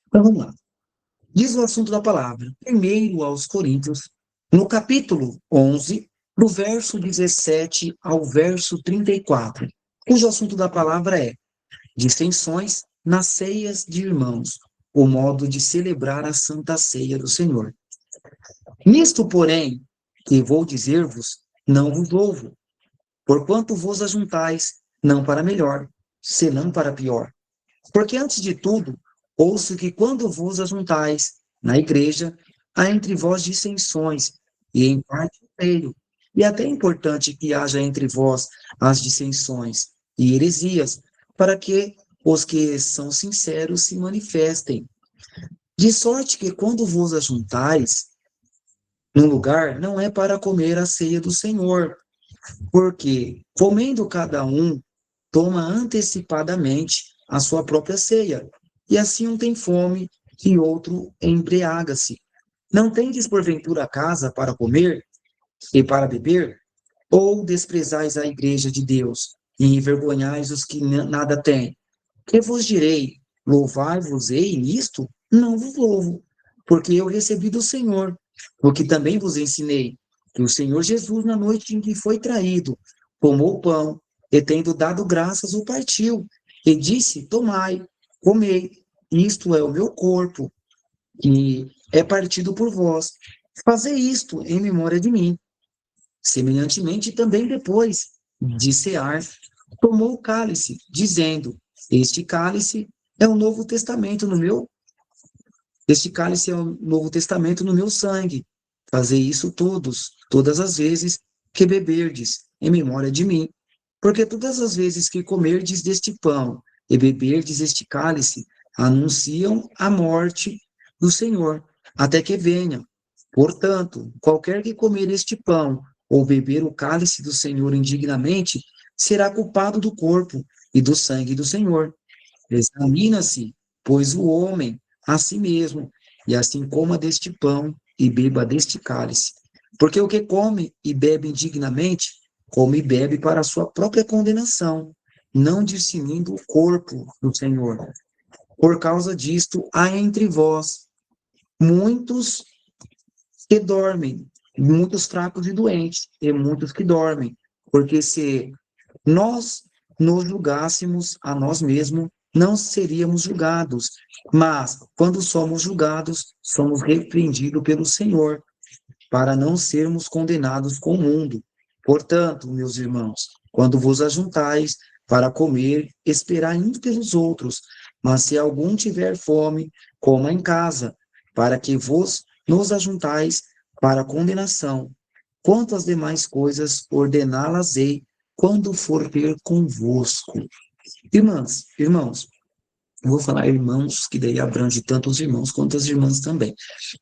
Então vamos lá. Diz o assunto da palavra. Primeiro aos Coríntios, no capítulo 11, do verso 17 ao verso 34, cujo assunto da palavra é dissensões nas ceias de irmãos, o modo de celebrar a santa ceia do Senhor. Nisto, porém, que vou dizer-vos, não vos louvo, porquanto vos ajuntais, não para melhor, senão para pior. Porque antes de tudo, ouço que quando vos ajuntais na igreja, há entre vós dissensões, e em parte creio. E até é importante que haja entre vós as dissensões e heresias, para que os que são sinceros se manifestem. De sorte que quando vos ajuntais num lugar, não é para comer a ceia do Senhor, porque comendo cada um, toma antecipadamente a sua própria ceia, e assim um tem fome e outro embriaga-se. Não tendes porventura casa para comer e para beber? Ou desprezais a igreja de Deus e envergonhais os que nada têm? Que vos direi? Louvai-vos-ei nisto? Não vos louvo, porque eu recebi do Senhor, o que também vos ensinei, que o Senhor Jesus, na noite em que foi traído, tomou o pão, e tendo dado graças, o partiu, e disse, tomai, comei, isto é o meu corpo, que é partido por vós. Fazei isto em memória de mim. Semelhantemente, também depois de cear, tomou o cálice, dizendo: Este cálice é o Novo Testamento no meu, este cálice é o Novo Testamento no meu sangue. Fazei isso todas as vezes que beberdes, em memória de mim. Porque todas as vezes que comerdes deste pão e beberdes este cálice, anunciam a morte do Senhor, até que venha. Portanto, qualquer que comer este pão ou beber o cálice do Senhor indignamente, será culpado do corpo e do sangue do Senhor. Examina-se, pois, o homem a si mesmo, e assim coma deste pão e beba deste cálice. Porque o que come e bebe indignamente, come e bebe para a sua própria condenação, não discernindo o corpo do Senhor. Por causa disto, há entre vós muitos que dormem, muitos fracos e doentes, e muitos que dormem. Porque se nós nos julgássemos a nós mesmos, não seríamos julgados. Mas, quando somos julgados, somos repreendidos pelo Senhor, para não sermos condenados com o mundo. Portanto, meus irmãos, quando vos ajuntais para comer, esperai uns pelos outros. Mas se algum tiver fome, coma em casa, para que vos nos ajuntais para a condenação. Quanto às demais coisas, ordená-las-ei quando for ter convosco. Irmãos, eu vou falar irmãos, que daí abrange tanto os irmãos quanto as irmãs também.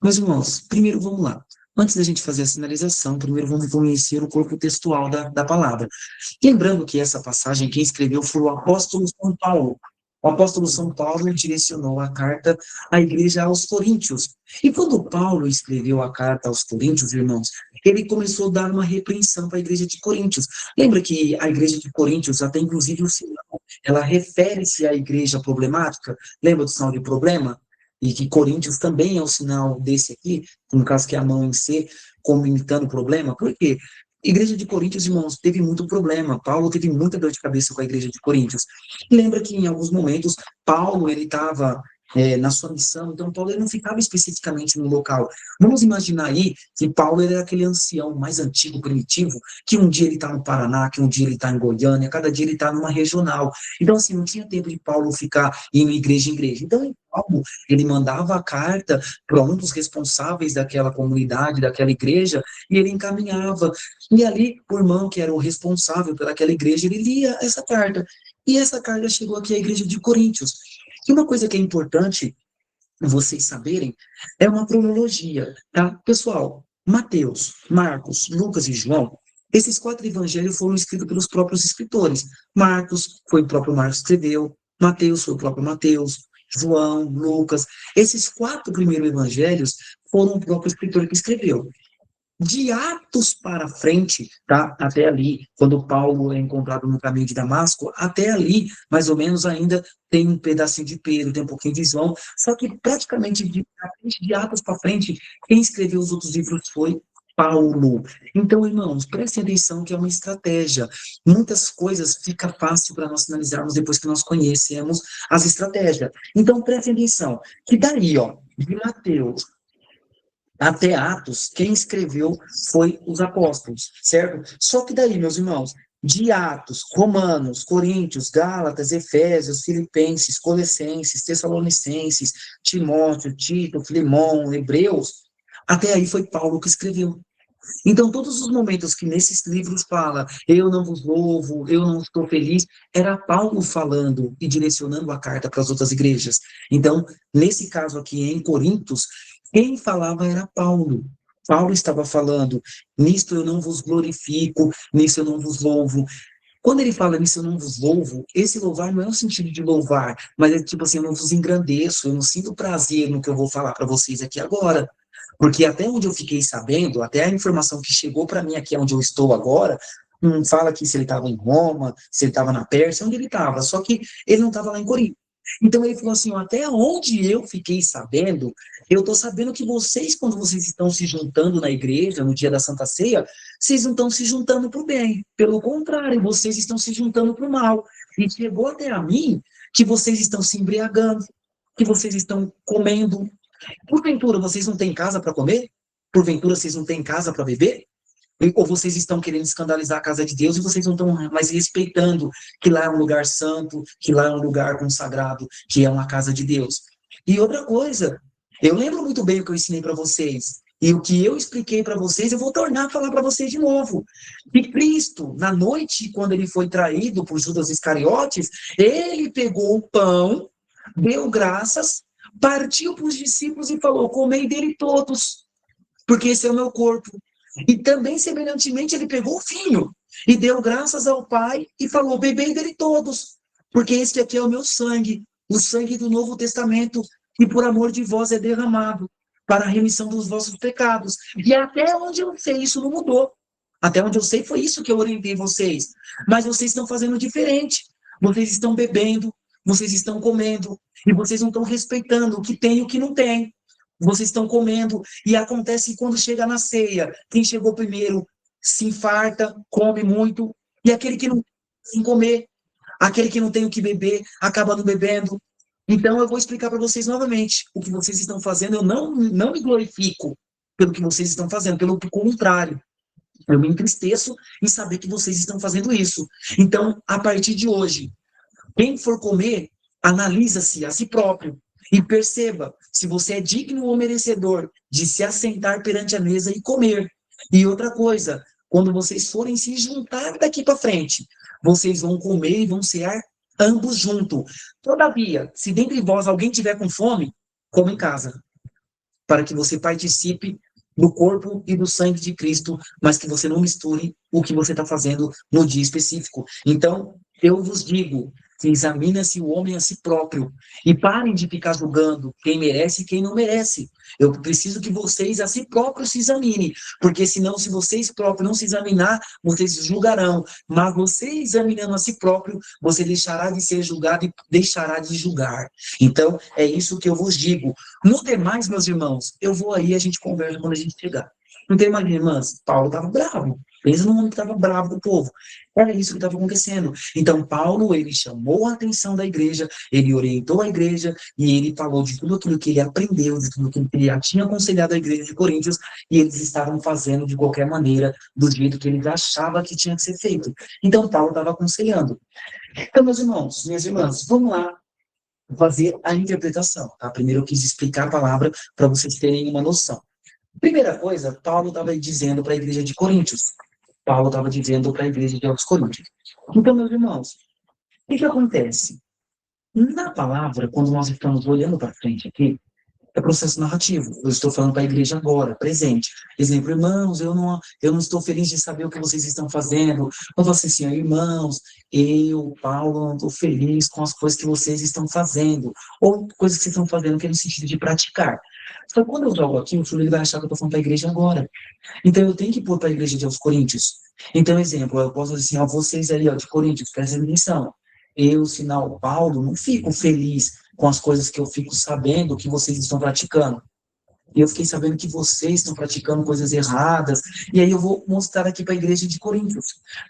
Mas, irmãos, primeiro vamos lá. Antes da gente fazer a sinalização, primeiro vamos conhecer o corpo textual da palavra. Lembrando que essa passagem, quem escreveu foi o apóstolo São Paulo. O apóstolo São Paulo direcionou a carta à igreja aos Coríntios. E quando Paulo escreveu a carta aos Coríntios, irmãos, ele começou a dar uma repreensão para a igreja de Coríntios. Lembra que a igreja de Coríntios, até inclusive o sinal, ela refere-se à igreja problemática? Lembra do sinal de problema? E que Coríntios também é o sinal desse aqui, no caso que é a mão em C, como imitando o problema. Por quê? Igreja de Coríntios, irmãos, teve muito problema. Paulo teve muita dor de cabeça com a igreja de Coríntios. Lembra que em alguns momentos Paulo ele estava na sua missão, então Paulo ele não ficava especificamente no local. Vamos imaginar aí que Paulo era aquele ancião mais antigo, primitivo, que um dia ele está no Paraná, que um dia ele está em Goiânia, cada dia ele está numa regional. Então, assim, não tinha tempo de Paulo ficar indo igreja em igreja. Então, Paulo, ele mandava a carta para um dos responsáveis daquela comunidade, daquela igreja, e ele encaminhava. E ali, o irmão, que era o responsável pelaquela igreja, ele lia essa carta. E essa carta chegou aqui à igreja de Coríntios. E uma coisa que é importante vocês saberem é uma cronologia, tá? Pessoal, Mateus, Marcos, Lucas e João, esses quatro evangelhos foram escritos pelos próprios escritores. Marcos foi o próprio Marcos que escreveu, Mateus foi o próprio Mateus, João, Lucas. Esses quatro primeiros evangelhos foram o próprio escritor que escreveu. De Atos para frente, tá? Até ali, quando Paulo é encontrado no caminho de Damasco, até ali, mais ou menos, ainda tem um pedacinho de Pedro, tem um pouquinho de João, só que praticamente de Atos para frente, quem escreveu os outros livros foi Paulo. Então, irmãos, prestem atenção que é uma estratégia. Muitas coisas fica fácil para nós analisarmos depois que nós conhecemos as estratégias. Então, prestem atenção, que daí, ó, de Mateus até Atos, quem escreveu foi os apóstolos, certo? Só que daí, meus irmãos, de Atos, Romanos, Coríntios, Gálatas, Efésios, Filipenses, Colossenses, Tessalonicenses, Timóteo, Tito, Filemão, Hebreus, até aí foi Paulo que escreveu. Então, todos os momentos que nesses livros fala, eu não vos louvo, eu não estou feliz, era Paulo falando e direcionando a carta para as outras igrejas. Então, nesse caso aqui em Coríntios, quem falava era Paulo. Paulo estava falando, nisto eu não vos glorifico, nisso eu não vos louvo. Quando ele fala nisso eu não vos louvo, esse louvar não é o sentido de louvar, mas é tipo assim, eu não vos engrandeço, eu não sinto prazer no que eu vou falar para vocês aqui agora. Porque até onde eu fiquei sabendo, até a informação que chegou para mim aqui onde eu estou agora, não fala que se ele estava em Roma, se ele estava na Pérsia, onde ele estava, só que ele não estava lá em Corinto. Então ele falou assim, ó, até onde eu fiquei sabendo, eu estou sabendo que vocês, quando vocês estão se juntando na igreja, no dia da Santa Ceia, vocês não estão se juntando para o bem. Pelo contrário, vocês estão se juntando para o mal. E chegou até a mim que vocês estão se embriagando, que vocês estão comendo. Porventura, vocês não têm casa para comer? Porventura, vocês não têm casa para beber? Ou vocês estão querendo escandalizar a casa de Deus e vocês não estão mais respeitando que lá é um lugar santo, que lá é um lugar consagrado, que é uma casa de Deus. E outra coisa, eu lembro muito bem o que eu ensinei para vocês. E o que eu expliquei para vocês, eu vou tornar a falar para vocês de novo. E Cristo, na noite, quando ele foi traído por Judas Iscariotes, ele pegou o pão, deu graças, partiu para os discípulos e falou: comei dele todos, porque esse é o meu corpo. E também, semelhantemente, ele pegou o vinho e deu graças ao Pai e falou: bebei dele todos, porque este aqui é o meu sangue, o sangue do Novo Testamento, que por amor de vós é derramado para a remissão dos vossos pecados. E até onde eu sei, isso não mudou. Até onde eu sei, foi isso que eu orientei vocês. Mas vocês estão fazendo diferente. Vocês estão bebendo, vocês estão comendo, e vocês não estão respeitando o que tem e o que não tem. Vocês estão comendo, e acontece que quando chega na ceia, quem chegou primeiro se infarta, come muito, e aquele que não tem comer, aquele que não tem o que beber, acaba não bebendo. Então eu vou explicar para vocês novamente o que vocês estão fazendo. Eu não me glorifico pelo que vocês estão fazendo, pelo contrário. Eu me entristeço em saber que vocês estão fazendo isso. Então, a partir de hoje, quem for comer, analisa-se a si próprio e perceba se você é digno ou merecedor de se assentar perante a mesa e comer. E outra coisa, quando vocês forem se juntar daqui para frente, vocês vão comer e vão cear ambos juntos. Todavia, se dentre vós alguém tiver com fome, coma em casa, para que você participe do corpo e do sangue de Cristo, mas que você não misture o que você está fazendo no dia específico. Então, eu vos digo, que examina-se o homem a si próprio e parem de ficar julgando quem merece e quem não merece. Eu preciso que vocês a si próprios se examinem, porque senão, se vocês próprios não se examinar, vocês julgarão. Mas você examinando a si próprio, você deixará de ser julgado e deixará de julgar. Então, é isso que eu vos digo. No demais, meus irmãos, eu vou aí e a gente conversa quando a gente chegar. Não tem mais, irmãs? Paulo estava bravo. Pensa no homem que estava bravo com o povo. Era isso que estava acontecendo. Então, Paulo, ele chamou a atenção da igreja, ele orientou a igreja, e ele falou de tudo aquilo que ele aprendeu, de tudo aquilo que ele já tinha aconselhado a igreja de Coríntios, e eles estavam fazendo de qualquer maneira, do jeito que eles achavam que tinha que ser feito. Então, Paulo estava aconselhando. Então, meus irmãos, minhas irmãs, vamos lá fazer a interpretação, tá? Primeiro eu quis explicar a palavra para vocês terem uma noção. Primeira coisa, Paulo estava dizendo para a igreja de Coríntios. Paulo estava dizendo para a igreja de Coríntios. Então, meus irmãos, o que acontece? Na palavra, quando nós estamos olhando para frente aqui, é processo narrativo. Eu estou falando para a igreja agora, presente. Exemplo, irmãos, eu não estou feliz de saber o que vocês estão fazendo. Eu vou assim, irmãos, eu, Paulo, não estou feliz com as coisas que vocês estão fazendo. Ou coisas que vocês estão fazendo que é no sentido de praticar. Só que quando eu jogo aqui, o filho ele vai achar que eu estou falando para a igreja agora. Então, eu tenho que pôr para a igreja de aos Coríntios. Então, exemplo, eu posso dizer assim, ó, vocês ali, ó, de Coríntios, prestem atenção. Eu, sinal Paulo, não fico feliz com as coisas que eu fico sabendo que vocês estão praticando. E eu fiquei sabendo que vocês estão praticando coisas erradas. E aí eu vou mostrar aqui para a igreja de Coríntios.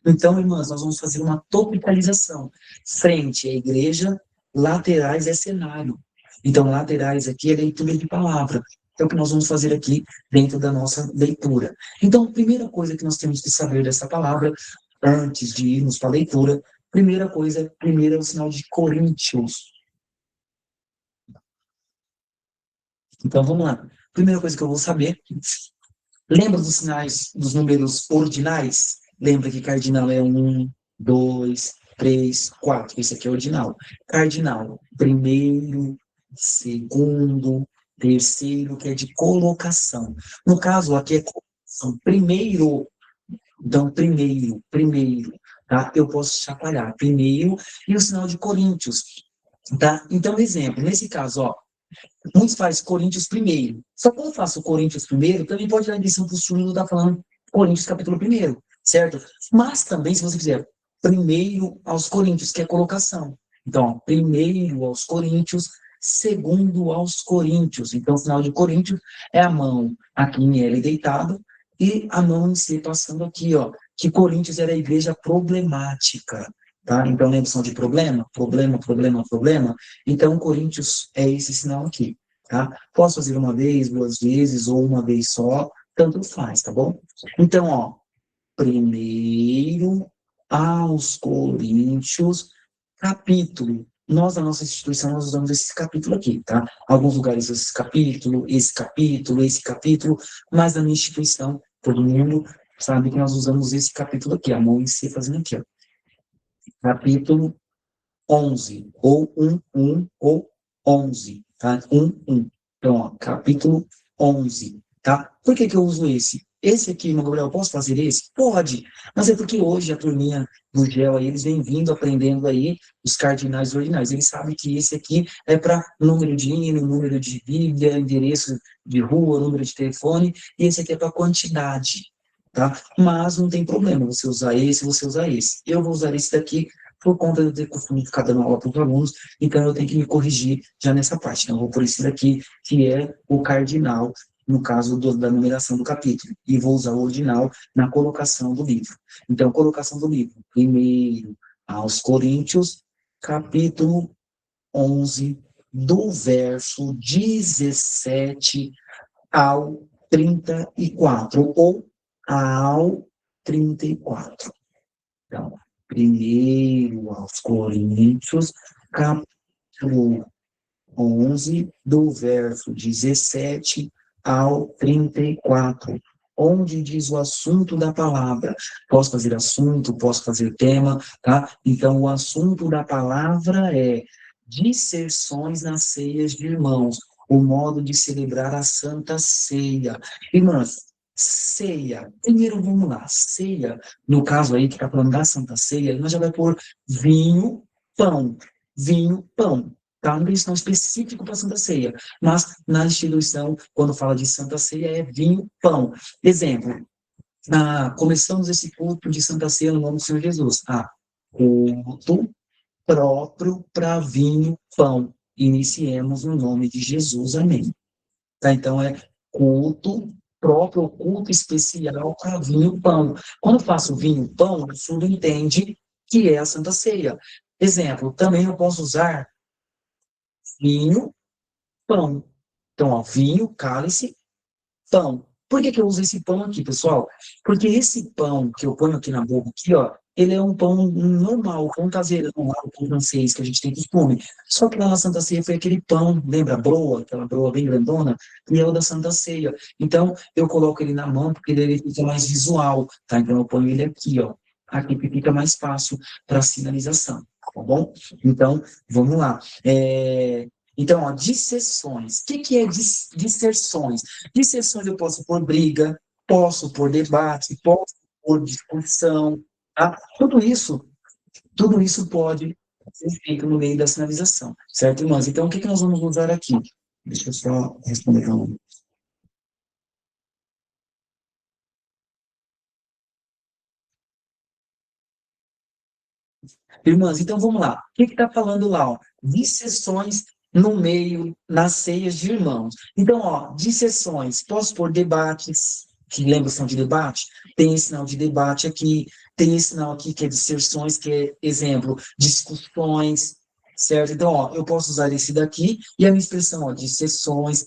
Então, irmãs, nós vamos fazer uma topicalização. Frente à igreja, laterais é cenário. Então, laterais aqui é leitura de palavra. É o que nós vamos fazer aqui dentro da nossa leitura. Então, a primeira coisa que nós temos que saber dessa palavra, antes de irmos para a leitura, primeiro é o sinal de Coríntios. Então, vamos lá. Primeira coisa que eu vou saber, lembra dos sinais, dos números ordinais? Lembra que cardinal é 1, 2, 3, 4. Esse aqui é ordinal. Cardinal, primeiro, segundo, terceiro, que é de colocação. No caso, aqui é colocação. Primeiro, então, primeiro, tá? Eu posso chacoalhar. Primeiro, e o sinal de Coríntios, tá? Então, exemplo, nesse caso, ó, muitos fazem Coríntios primeiro. Só que quando eu faço Coríntios primeiro, também pode dar a impressão que o Súlio está falando Coríntios capítulo primeiro, certo? Mas também, se você fizer primeiro aos Coríntios, que é colocação. Então, ó, primeiro aos Coríntios, segundo aos Coríntios. Então, o final de Coríntios é a mão aqui em L deitada e a mão em C passando aqui, ó. Que Coríntios era a igreja problemática, tá? Então, lembra de problema? Problema, problema, problema. Então, Coríntios é esse sinal aqui, tá? Posso fazer uma vez, duas vezes, ou uma vez só, tanto faz, tá bom? Então, ó, primeiro aos Coríntios, capítulo. Nós, na nossa instituição, nós usamos esse capítulo aqui, tá? Alguns lugares esse capítulo, esse capítulo, mas na minha instituição, todo mundo sabe que nós usamos esse capítulo aqui, a mão em si fazendo aqui, ó. Capítulo 11, ou 1, ou 11, tá? 1. Então, ó, capítulo 11, tá? Por que que eu uso esse? Esse aqui, meu Gabriel, posso fazer esse? Pode, mas é porque hoje a turminha do GEL aí, eles vêm vindo, aprendendo aí os cardinais e ordinais. Eles sabem que esse aqui é para número de hino, número de Bíblia, endereço de rua, número de telefone, e esse aqui é para quantidade, tá? Mas não tem problema você usar esse, você usar esse. Eu vou usar esse daqui por conta de eu ter costume de ficar dando aula para os alunos, então eu tenho que me corrigir já nessa parte. Então, eu vou por esse daqui, que é o cardinal, no caso da numeração do capítulo, e vou usar o ordinal na colocação do livro. Então, colocação do livro. Primeiro aos Coríntios, capítulo 11, do verso 17 ao 34, ou ao 34. Então, primeiro aos Coríntios, capítulo 11, do verso 17 ao 34, onde diz o assunto da palavra. Posso fazer assunto, posso fazer tema, tá? Então, o assunto da palavra é disserções nas ceias de irmãos, o modo de celebrar a Santa Ceia. Irmãs, ceia. Primeiro, vamos lá. Ceia, no caso aí que está falando da Santa Ceia, nós já vai pôr vinho, pão. Vinho, pão. Tá? Não tem isso não específico para a Santa Ceia. Mas na instituição, quando fala de Santa Ceia, é vinho, pão. Exemplo. Começamos esse culto de Santa Ceia no nome do Senhor Jesus. Culto próprio para vinho, pão. Iniciemos no nome de Jesus. Amém. Tá? Então, é culto próprio, culto especial para vinho, pão. Quando eu faço vinho, pão, o fundo entende que é a Santa Ceia. Exemplo, também eu posso usar vinho, pão. Então, ó, vinho, cálice, pão. Por que que eu uso esse pão aqui, pessoal? Porque esse pão que eu ponho aqui na boca, aqui, ó, ele é um pão normal, pão caseiro, normal, pão francês, que a gente tem costume. Só que lá na Santa Ceia foi aquele pão, lembra, broa, aquela broa bem grandona, e é o da Santa Ceia. Então, eu coloco ele na mão, porque ele fica mais visual, tá? Então, eu ponho ele aqui, ó. Aqui que fica mais fácil para sinalização, tá bom? Então, vamos lá. Então, ó, disserções. O que é disserções? Disserções eu posso pôr briga, posso pôr debate, posso pôr discussão, tá? Tudo isso pode ser feito no meio da sinalização, certo, irmãs? Então, o que nós vamos usar aqui? Deixa eu só responder uma. Irmãs, então vamos lá. O que está falando lá? Ó? Dissessões no meio, nas ceias de irmãos. Então, ó, dissessões, posso pôr debates, que lembra são de debate? Tem esse sinal de debate aqui, tem esse sinal aqui que é disserções, que é, exemplo, discussões, certo? Então, ó, eu posso usar esse daqui e a minha expressão, ó, dissessões.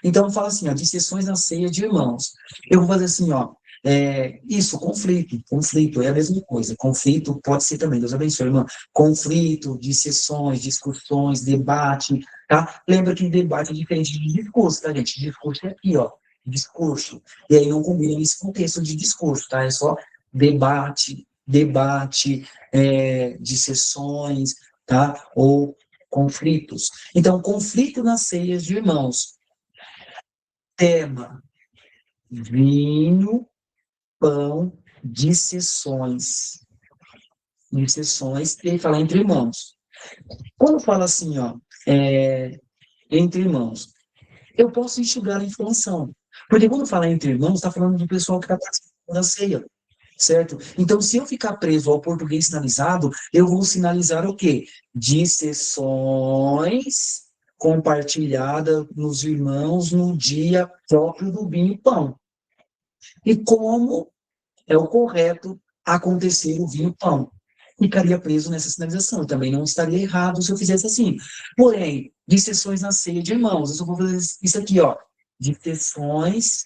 Então, fala assim, ó, dissessões na ceia de irmãos. Eu vou fazer assim, ó, isso, conflito é a mesma coisa. Conflito pode ser também, Deus abençoe, irmã. Conflito, dissessões, discussões, debate, tá? Lembra que debate é diferente de discurso, tá, gente? Discurso é aqui, ó, discurso. E aí não combina nesse contexto de discurso, tá? É só debate, dissessões, tá? Ou conflitos. Então, conflito nas ceias de irmãos. Tema, vinho, pão, dissessões, e aí fala entre irmãos. Quando fala assim, ó, é, entre irmãos, eu posso enxugar a informação. Porque quando fala entre irmãos, está falando do pessoal que está participando da ceia, certo? Então, se eu ficar preso ao português sinalizado, eu vou sinalizar o quê? Dissessões compartilhada nos irmãos no dia próprio do vinho e pão. E como é o correto acontecer o vinho pão. Ficaria preso nessa sinalização. Também não estaria errado se eu fizesse assim. Porém, de sessões na ceia de irmãos, eu só vou fazer isso aqui, ó. De sessões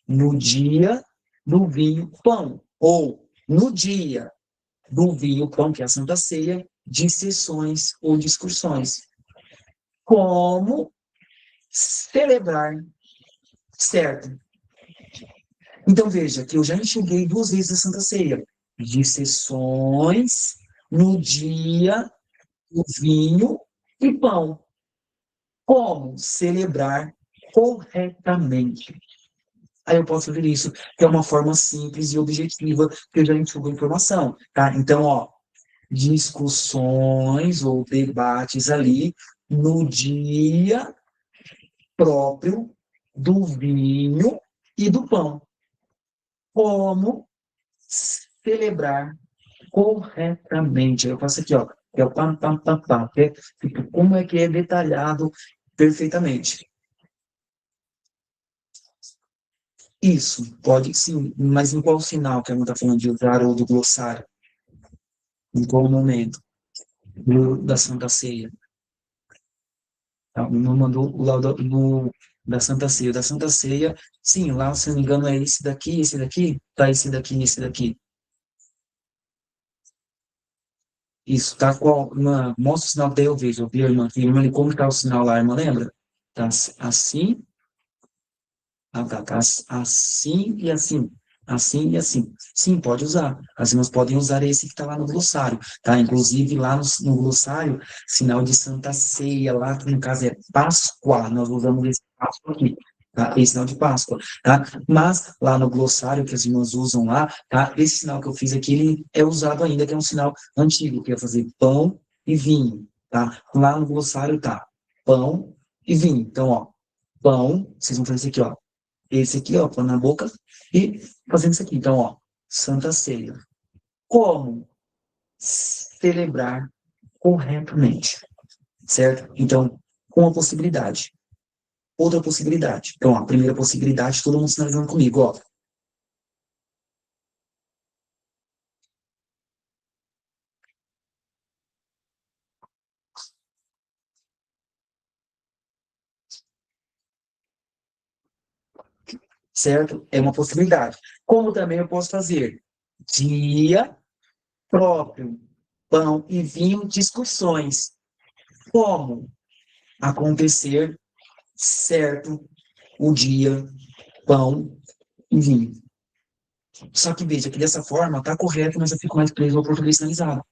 no dia do vinho pão. Ou no dia do vinho pão, que é a Santa Ceia, de sessões ou discussões. Como celebrar, certo? Então, veja que eu já enxerguei duas vezes a Santa Ceia, de sessões no dia do vinho e pão. Como celebrar corretamente? Aí eu posso ver isso, que é uma forma simples e objetiva, que eu já enxugo a informação, tá? Então, ó, discussões ou debates ali no dia próprio do vinho e do pão. Como celebrar corretamente. Eu faço aqui, ó, que é o pam, pam, pam, pam, que é, tipo, como é que é detalhado perfeitamente. Isso, pode sim, mas em qual sinal que a gente está falando de usar ou do glossário? Em qual momento da Santa Ceia? Tá? Me mandou o laudo da Santa Ceia. Da Santa Ceia, sim, lá, se não me engano, é esse daqui, tá esse daqui, esse daqui. Isso, tá qual? Mostra o sinal, daí eu vejo, eu vi a irmã, como está o sinal lá, a irmã lembra? Tá assim, tá assim e assim. Assim e assim. Sim, pode usar. As irmãs podem usar esse que está lá no glossário, tá? Inclusive, lá no glossário, sinal de Santa Ceia, lá que no caso é Páscoa, nós usamos esse Páscoa aqui, tá? Esse sinal de Páscoa, tá? Mas, lá no glossário que as irmãs usam lá, tá? Esse sinal que eu fiz aqui, ele é usado ainda, que é um sinal antigo, que é fazer pão e vinho, tá? Lá no glossário tá pão e vinho. Então, ó, pão, vocês vão fazer isso aqui, ó. Esse aqui, ó, pôr na boca e fazendo isso aqui. Então, ó, Santa Ceia. Como celebrar corretamente, certo? Então, uma possibilidade. Outra possibilidade. Então, ó, a primeira possibilidade, todo mundo sinalizando comigo, ó. Certo? É uma possibilidade. Como também eu posso fazer dia próprio, pão e vinho, discussões. Como acontecer certo o dia, pão e vinho. Só que veja que dessa forma está correto, mas eu fico mais preso ao português sinalizado.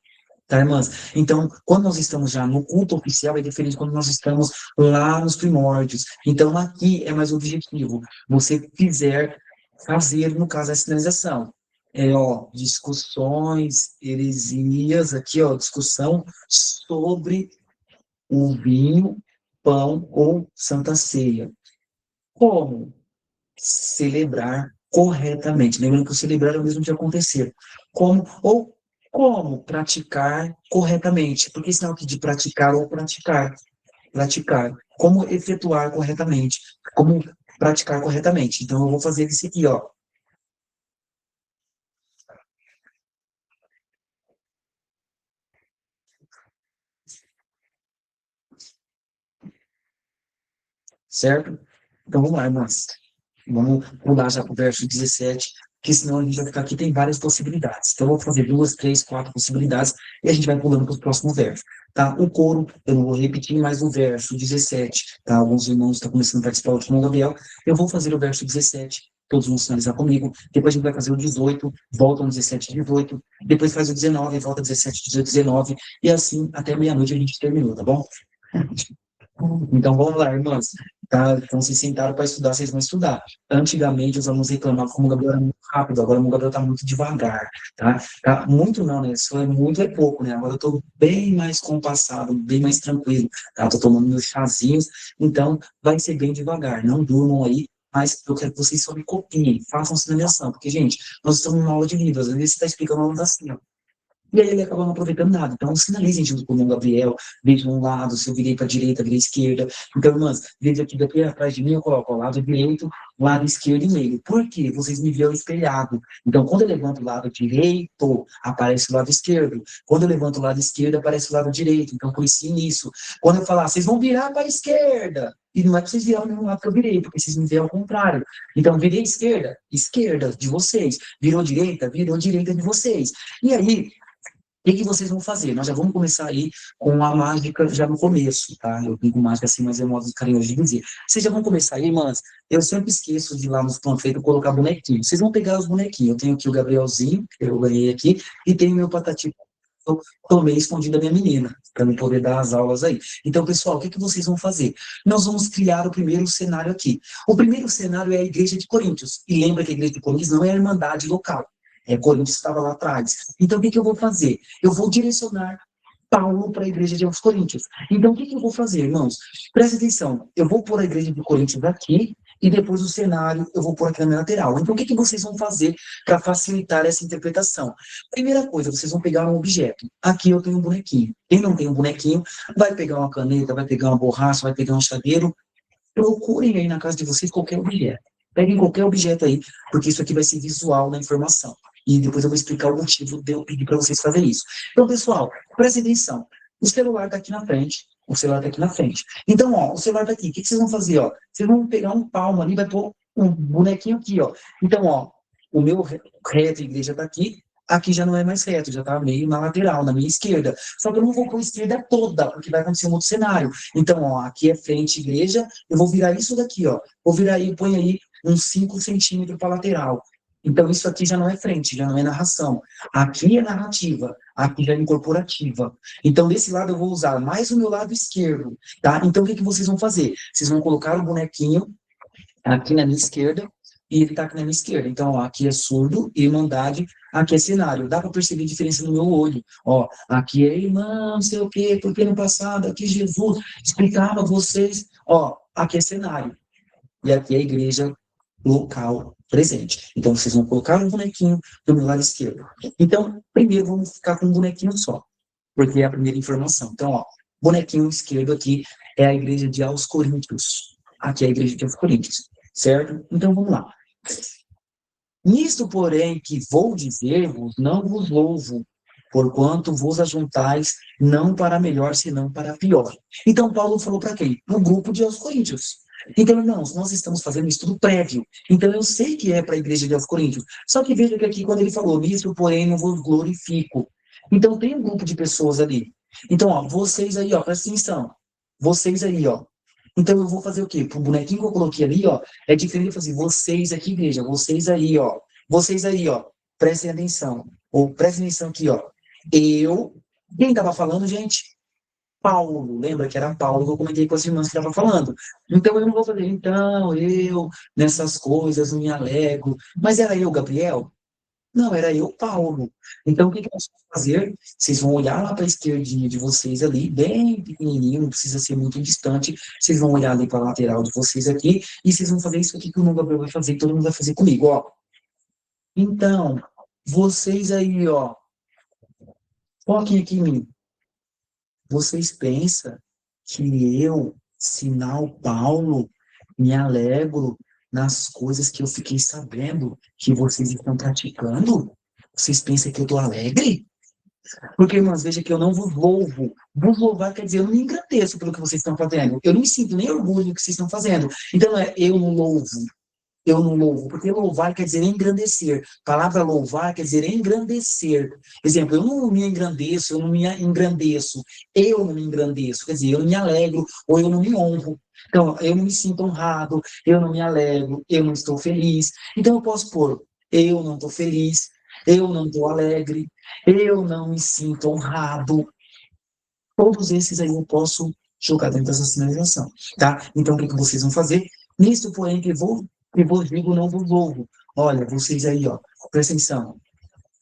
Tá, irmãs? Então, quando nós estamos já no culto oficial, é diferente de quando nós estamos lá nos primórdios. Então, aqui é mais objetivo. Você quiser fazer, no caso, a sinalização. Ó, discussões, heresias, aqui, ó, discussão sobre o vinho pão ou Santa Ceia. Como celebrar corretamente? Lembrando que o celebrar é o mesmo de acontecer. Como praticar corretamente? Porque esse sinal aqui de praticar ou praticar. Praticar. Como efetuar corretamente. Como praticar corretamente. Então, eu vou fazer esse aqui, ó. Certo? Então, vamos lá, irmãs. Vamos pular já para o verso 17, que senão a gente vai ficar aqui, tem várias possibilidades. Então, eu vou fazer duas, três, quatro possibilidades e a gente vai pulando para os próximos versos. Tá? O coro, eu não vou repetir mais o verso 17, tá? Alguns irmãos estão começando a participar, o irmão Gabriel. Eu vou fazer o verso 17, todos vão sinalizar comigo. Depois a gente vai fazer o 18, volta no 17, 18. Depois faz o 19, volta 17, 18, 19. E assim, até meia-noite a gente terminou, tá bom? Então, vamos lá, irmãs. Tá? Então, se sentaram para estudar, vocês vão estudar. Antigamente, os alunos reclamavam que o Gabriel era muito rápido, agora o Gabriel está muito devagar, tá? Tá? Muito não, né? Isso é muito, é pouco, né? Agora eu estou bem mais compassado, bem mais tranquilo, tá? Estou tomando meus chazinhos, então vai ser bem devagar. Não durmam aí, mas eu quero que vocês só me copiem, façam sinalização, porque, gente, nós estamos numa aula de livro, às vezes você está explicando, a aula assim, ó. E aí ele acaba não aproveitando nada. Então, sinalizem junto com o irmão Gabriel, veja um lado, se eu virei para a direita, virei à esquerda. Então, irmãs, veja aqui daqui atrás de mim, eu coloco o lado direito, lado esquerdo e meio. Por quê? Vocês me viram espelhado. Então, quando eu levanto o lado direito, aparece o lado esquerdo. Quando eu levanto o lado esquerdo, aparece o lado direito. Então, conheci nisso. Quando eu falar, vocês vão virar para a esquerda. E não é para vocês virarem no mesmo lado que eu virei, porque vocês me veem ao contrário. Então, virei esquerda, esquerda de vocês. Virou direita de vocês. E aí, que vocês vão fazer? Nós já vamos começar aí com a mágica já no começo, tá? Eu digo mágica assim, mas é modo carinhoso de dizer. Vocês já vão começar aí, irmãs. Eu sempre esqueço de ir lá nos panfletos colocar bonequinho. Vocês vão pegar os bonequinhos. Eu tenho aqui o Gabrielzinho, que eu ganhei aqui, e tenho meu patati que eu tomei escondido da minha menina, para não poder dar as aulas aí. Então, pessoal, o que vocês vão fazer? Nós vamos criar o primeiro cenário aqui. O primeiro cenário é a igreja de Coríntios. E lembra que a igreja de Coríntios não é a irmandade local. Coríntios estava lá atrás. Então, o que eu vou fazer? Eu vou direcionar Paulo para a igreja de Coríntios. Então, o que eu vou fazer, irmãos? Presta atenção. Eu vou pôr a igreja de Coríntios aqui e depois o cenário eu vou pôr aqui na minha lateral. Então, o que vocês vão fazer para facilitar essa interpretação? Primeira coisa, vocês vão pegar um objeto. Aqui eu tenho um bonequinho. Quem não tem um bonequinho, vai pegar uma caneta, vai pegar uma borracha, vai pegar um chaveiro. Procurem aí na casa de vocês qualquer objeto. Peguem qualquer objeto aí, porque isso aqui vai ser visual na informação. E depois eu vou explicar o motivo de eu pedir para vocês fazerem isso. Então, pessoal, prestem atenção. O celular está aqui na frente. O celular está aqui na frente. Então, ó, o celular está aqui. O que vocês vão fazer? Ó? Vocês vão pegar um palmo ali, vai pôr um bonequinho aqui. Ó. Então, ó, o meu reto igreja está aqui. Aqui já não é mais reto, já está meio na lateral, na minha esquerda. Só que eu não vou pôr a esquerda toda, porque vai acontecer um outro cenário. Então, ó, aqui é frente igreja, eu vou virar isso daqui, ó. Vou virar aí, põe aí uns 5 centímetros para lateral. Então, isso aqui já não é frente, já não é narração. Aqui é narrativa, aqui já é incorporativa. Então, desse lado eu vou usar mais o meu lado esquerdo, tá? Então, o que vocês vão fazer? Vocês vão colocar o bonequinho aqui na minha esquerda e ele está aqui na minha esquerda. Então, ó, aqui é surdo, irmandade, aqui é cenário. Dá para perceber a diferença no meu olho. Ó, aqui é irmã, não sei o quê, porque no passado aqui Jesus explicava a vocês. Ó, aqui é cenário. E aqui é a igreja local presente. Então, vocês vão colocar um bonequinho do meu lado esquerdo. Então, primeiro vamos ficar com um bonequinho só, porque é a primeira informação. Então, ó, bonequinho esquerdo aqui é a igreja de Aos Coríntios. Aqui é a igreja de Aos Coríntios, certo? Então, vamos lá. Nisto, porém, que vou dizer-vos, não vos louvo, porquanto vos ajuntais, não para melhor, senão para pior. Então, Paulo falou para quem? No grupo de Aos Coríntios. Então, irmãos, nós estamos fazendo um estudo prévio. Então, eu sei que é para a igreja de Aos Coríntios. Só que veja que aqui, quando ele falou, nisto, porém, não vos glorifico. Então, tem um grupo de pessoas ali. Então, ó, vocês aí, ó, presta atenção. Vocês aí, ó. Então, eu vou fazer o quê? Pro bonequinho que eu coloquei ali, ó, é diferente de fazer vocês aqui, igreja, vocês aí, ó. Vocês aí, ó, prestem atenção. Ou prestem atenção aqui, ó. Eu. Quem estava falando, gente? Paulo. Lembra que era Paulo que eu comentei com as irmãs que estavam falando. Então, eu não vou fazer, então, eu, nessas coisas, não me alegro. Mas era eu, Gabriel? Não, era eu, Paulo. Então, o que que nós vamos fazer? Vocês vão olhar lá para a esquerdinha de vocês ali, bem pequenininho, não precisa ser muito distante. Vocês vão olhar ali para a lateral de vocês aqui, e vocês vão fazer isso aqui que o Nuno Gabriel vai fazer, e todo mundo vai fazer comigo, ó. Então, vocês aí, ó, foquem aqui em mim. Vocês pensam que eu, sinal Paulo, me alegro nas coisas que eu fiquei sabendo que vocês estão praticando? Vocês pensam que eu estou alegre? Porque, irmãs, veja que eu não vos louvo. Vos louvar quer dizer, eu não me engrandeço pelo que vocês estão fazendo. Eu não me sinto nem orgulho do que vocês estão fazendo. Então, não é eu não louvo. Eu não louvo, porque louvar quer dizer engrandecer. A palavra louvar quer dizer engrandecer. Exemplo, eu não me engrandeço, eu não me engrandeço, eu não me engrandeço, quer dizer, eu não me alegro ou eu não me honro. Então, eu não me sinto honrado, eu não me alegro, eu não estou feliz. Então, eu posso pôr, eu não estou feliz, eu não estou alegre, eu não me sinto honrado. Todos esses aí eu posso jogar dentro dessa sinalização, tá? Então, o que que vocês vão fazer? Nisso, porém, que vos digo, não vos louvo. Olha, vocês aí, ó, presta atenção.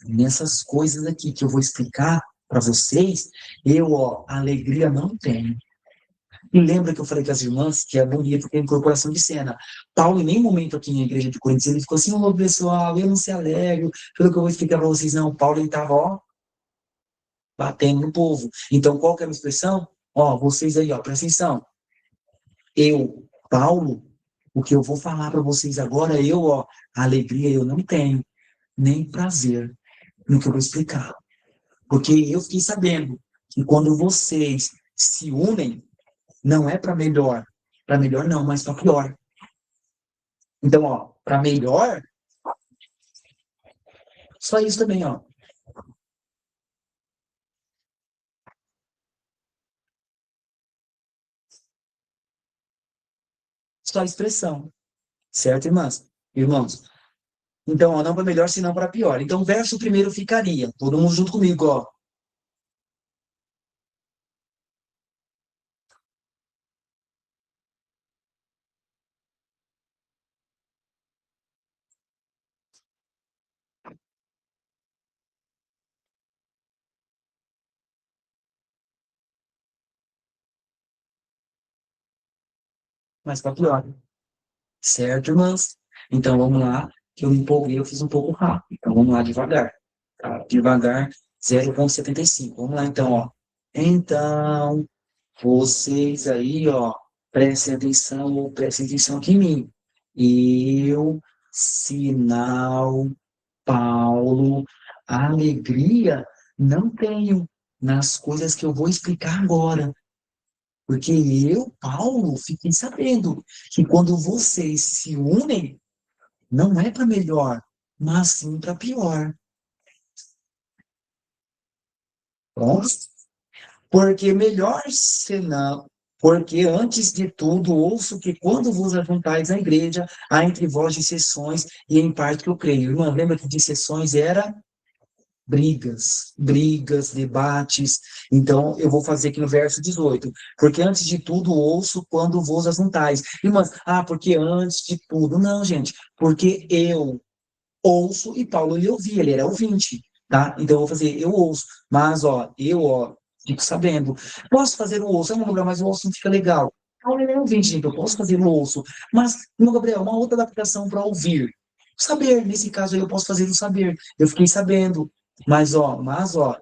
Nessas coisas aqui que eu vou explicar para vocês, eu, ó, alegria não tenho. E lembra que eu falei com as irmãs que é bonito ter incorporação de cena. Paulo, em nenhum momento aqui na igreja de Coríntios, ele ficou assim, ô, pessoal, eu não se alegro pelo que eu vou explicar para vocês. Não, Paulo, ele estava, ó, batendo no povo. Então, qual que é a minha expressão? Ó, vocês aí, ó, presta atenção. Eu, Paulo, o que eu vou falar para vocês agora, eu, ó, alegria eu não tenho, nem prazer no que eu vou explicar. Porque eu fiquei sabendo que quando vocês se unem, não é para melhor não, mas para pior. Então, ó, para melhor, só isso também, ó. Só a expressão, certo, irmãs? Irmãos, então, ó, não para melhor, senão para pior. Então, o verso primeiro ficaria, todo mundo junto comigo, ó. Mas para pior. Certo, irmãs? Então vamos lá, que eu me empolguei, eu fiz um pouco rápido. Então vamos lá devagar. Tá? Devagar, 0,75. Vamos lá então, ó. Então, vocês aí, ó, prestem atenção aqui em mim. Eu, sinal, Paulo, alegria não tenho nas coisas que eu vou explicar agora. Porque eu, Paulo, fiquei sabendo que quando vocês se unem, não é para melhor, mas sim para pior. Pronto? Porque melhor senão, porque antes de tudo, ouço que quando vos ajuntais à igreja, há entre vós dissensões, e em parte que eu creio. Irmã, lembra que dissensões era brigas, debates. Então, eu vou fazer aqui no verso 18. Porque antes de tudo ouço quando vos ajuntais. Irmãs, porque antes de tudo. Não, gente, porque eu ouço e Paulo ele ouvia, ele era ouvinte, tá? Então, eu vou fazer eu ouço. Mas, ó, eu, ó, fico sabendo. Posso fazer o ouço, é um lugar, mas o ouço não fica legal. Paulo ele é ouvinte, gente, eu posso fazer o ouço. Mas, meu Gabriel, uma outra adaptação para ouvir. Saber, nesse caso aí eu posso fazer o saber. Eu fiquei sabendo. Mas, ó,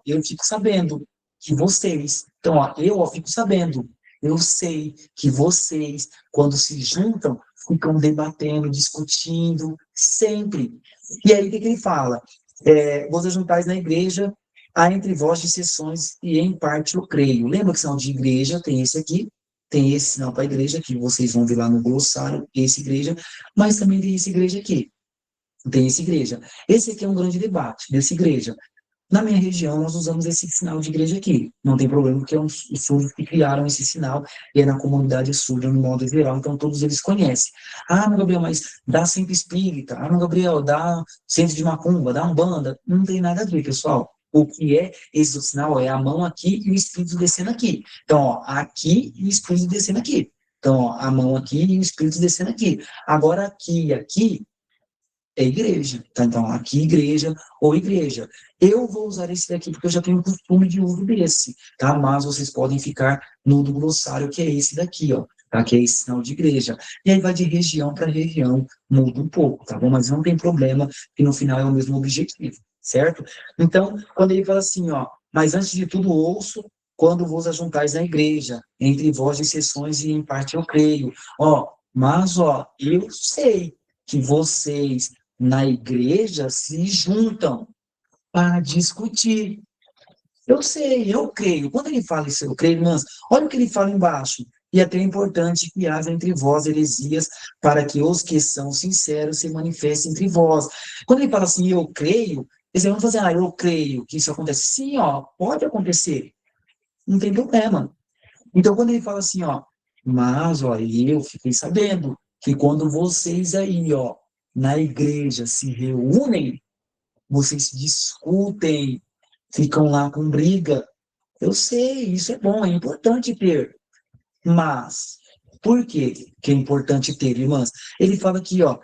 eu fico sabendo que vocês, então, ó, eu ó, fico sabendo, eu sei que vocês, quando se juntam, ficam debatendo, discutindo, sempre. E aí, o que que ele fala? Vos juntais na igreja, há entre vós dissensões, e em parte eu creio. Lembra que sinal de igreja tem esse aqui, tem esse sinal para a igreja, que vocês vão ver lá no glossário, esse igreja, mas também tem esse igreja aqui. Tem essa igreja. Esse aqui é um grande debate dessa igreja. Na minha região, nós usamos esse sinal de igreja aqui. Não tem problema, porque é os surdos que criaram esse sinal, e é na comunidade surda, no modo geral, então todos eles conhecem. Meu Gabriel, mas dá centro espírita. Meu Gabriel, dá centro de macumba, dá umbanda. Não tem nada a ver, pessoal. O que é esse sinal é a mão aqui e o espírito descendo aqui. Então, ó, aqui e o espírito descendo aqui. Então, ó, a mão aqui e o espírito descendo aqui. Agora, aqui e aqui é igreja, tá? Então, aqui igreja ou igreja. Eu vou usar esse daqui porque eu já tenho costume de uso desse, tá? Mas vocês podem ficar no do glossário, que é esse daqui, ó, tá? Que é esse sinal de igreja. E aí vai de região para região, muda um pouco, tá bom? Mas não tem problema, que no final é o mesmo objetivo, certo? Então, quando ele fala assim, ó, mas antes de tudo ouço, quando vos ajuntais na igreja, entre vós exceções e em parte eu creio. Ó, mas, ó, eu sei que vocês na igreja se juntam para discutir. Eu sei, eu creio. Quando ele fala isso, eu creio, irmãs, olha o que ele fala embaixo. E é até importante que haja entre vós heresias, para que os que são sinceros se manifestem entre vós. Quando ele fala assim, eu creio, eles vão fazer, eu creio que isso acontece. Sim, ó, pode acontecer. Não tem problema. Então, quando ele fala assim, ó, mas, ó, eu fiquei sabendo que quando vocês aí, ó, na igreja se reúnem, vocês discutem, ficam lá com briga. Eu sei, isso é bom, é importante ter. Mas, por que que é importante ter, irmãs? Ele fala aqui, ó,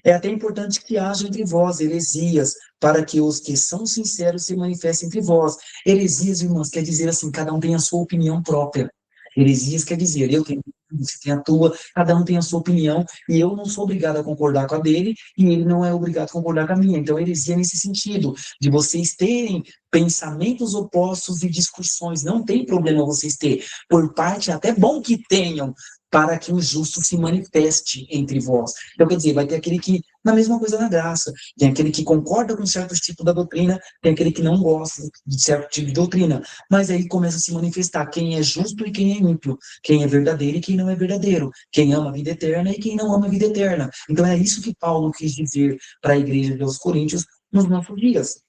é até importante que haja entre vós heresias, para que os que são sinceros se manifestem entre vós. Heresias, irmãs, quer dizer assim, cada um tem a sua opinião própria. Heresias quer dizer, eu tenho, você tem a tua, cada um tem a sua opinião, e eu não sou obrigado a concordar com a dele, e ele não é obrigado a concordar com a minha. Então, heresia nesse sentido, de vocês terem pensamentos opostos e discussões, não tem problema vocês ter, por parte, até bom que tenham, para que o justo se manifeste entre vós. Então, quer dizer, vai ter aquele que, na mesma coisa na graça, tem aquele que concorda com certos tipos da doutrina, tem aquele que não gosta de certo tipo de doutrina, mas aí começa a se manifestar quem é justo e quem é ímpio, quem é verdadeiro e quem não é verdadeiro, quem ama a vida eterna e quem não ama a vida eterna. Então, é isso que Paulo quis dizer para a igreja dos Coríntios nos nossos dias.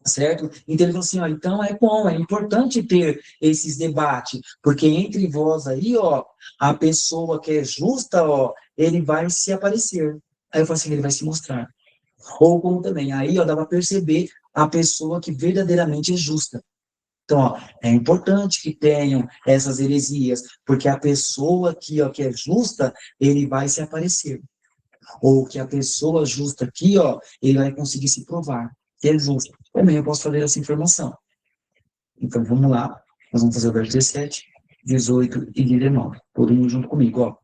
Certo? Então ele falou assim, ó, então é bom, é importante ter esses debates, porque entre vós aí, ó, a pessoa que é justa, ó, ele vai se aparecer. Aí eu falo assim, ele vai se mostrar. Ou como também, aí, ó, dá para perceber a pessoa que verdadeiramente é justa. Então, ó, é importante que tenham essas heresias, porque a pessoa aqui, ó, que é justa, ele vai se aparecer. Ou que a pessoa justa aqui, ó, ele vai conseguir se provar que é justo. Também eu posso fazer essa informação. Então, vamos lá. Nós vamos fazer o verso 17, 18 e 19. Todo mundo junto comigo, ó.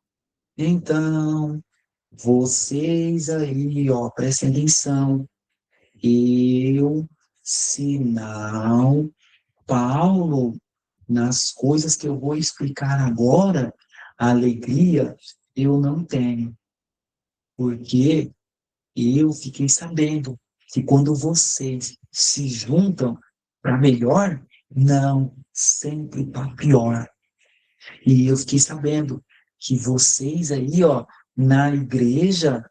Então, vocês aí, ó, prestem atenção. Eu, sinal, Paulo, nas coisas que eu vou explicar agora, a alegria eu não tenho. Porque eu fiquei sabendo que quando vocês se juntam para melhor, não, sempre para pior. E eu fiquei sabendo que vocês aí, ó, na igreja,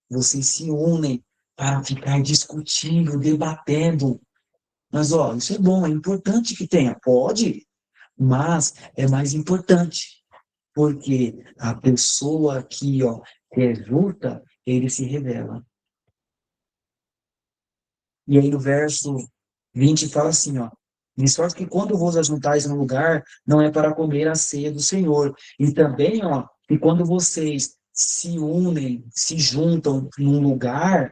vocês se unem para ficar discutindo, debatendo. Mas, ó, isso é bom, é importante que tenha, pode, mas é mais importante, porque a pessoa aqui, ó, que é justa, ele se revela. E aí no verso 20 fala assim, ó, de sorte que quando vos ajuntais num lugar, não é para comer a ceia do Senhor. E também, ó, que quando vocês se unem, se juntam num lugar,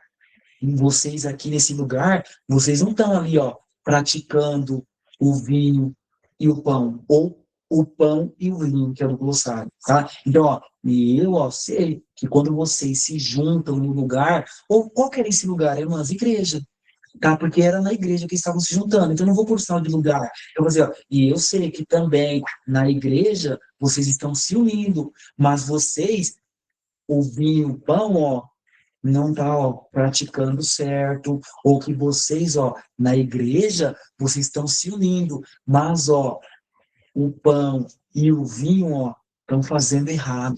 e vocês aqui nesse lugar, vocês não estão ali, ó, praticando o vinho e o pão, ou o pão e o vinho, que é o glossário, tá? Então, ó, e eu, ó, sei que quando vocês se juntam num lugar, ou qual que era esse lugar? É uma igreja, tá? Porque era na igreja que estavam se juntando. Então, eu não vou por sinal de lugar. Eu vou dizer, ó, e eu sei que também na igreja vocês estão se unindo, mas vocês, o vinho, o pão, ó, não tá, ó, praticando certo, ou que vocês, ó, na igreja, vocês estão se unindo, mas, ó, o pão e o vinho, ó, estão fazendo errado.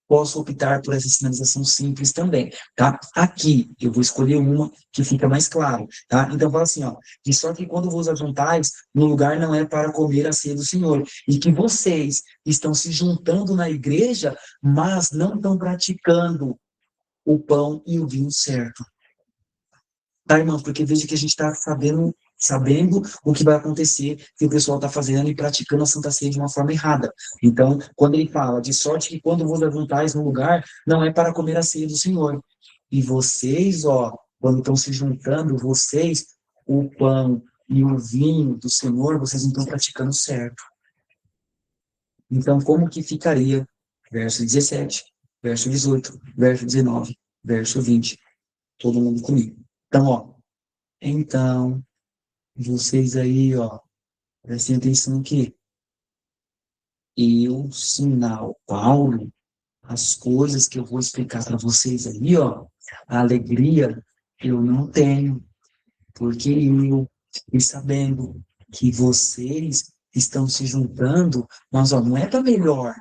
Posso optar por essa sinalização simples também, tá? Aqui, eu vou escolher uma que fica mais claro, tá? Então, fala assim, ó, de sorte que quando vos ajuntais, no lugar não é para comer a ceia do Senhor, e que vocês estão se juntando na igreja, mas não estão praticando o pão e o vinho certo. Tá, irmãos? Porque veja que a gente está sabendo o que vai acontecer, que o pessoal está fazendo e praticando a Santa Ceia de uma forma errada. Então, quando ele fala, de sorte que quando vos ajuntais no lugar, não é para comer a ceia do Senhor. E vocês, ó, quando estão se juntando, vocês, o pão e o vinho do Senhor, vocês não estão praticando certo. Então, como que ficaria? Verso 17, verso 18, verso 19, verso 20. Todo mundo comigo. Então, ó, então, vocês aí, ó, prestem atenção aqui. Eu, sinal, Paulo, as coisas que eu vou explicar para vocês aí, ó, a alegria eu não tenho, porque eu fiquei sabendo que vocês estão se juntando, mas, ó, não é para melhor,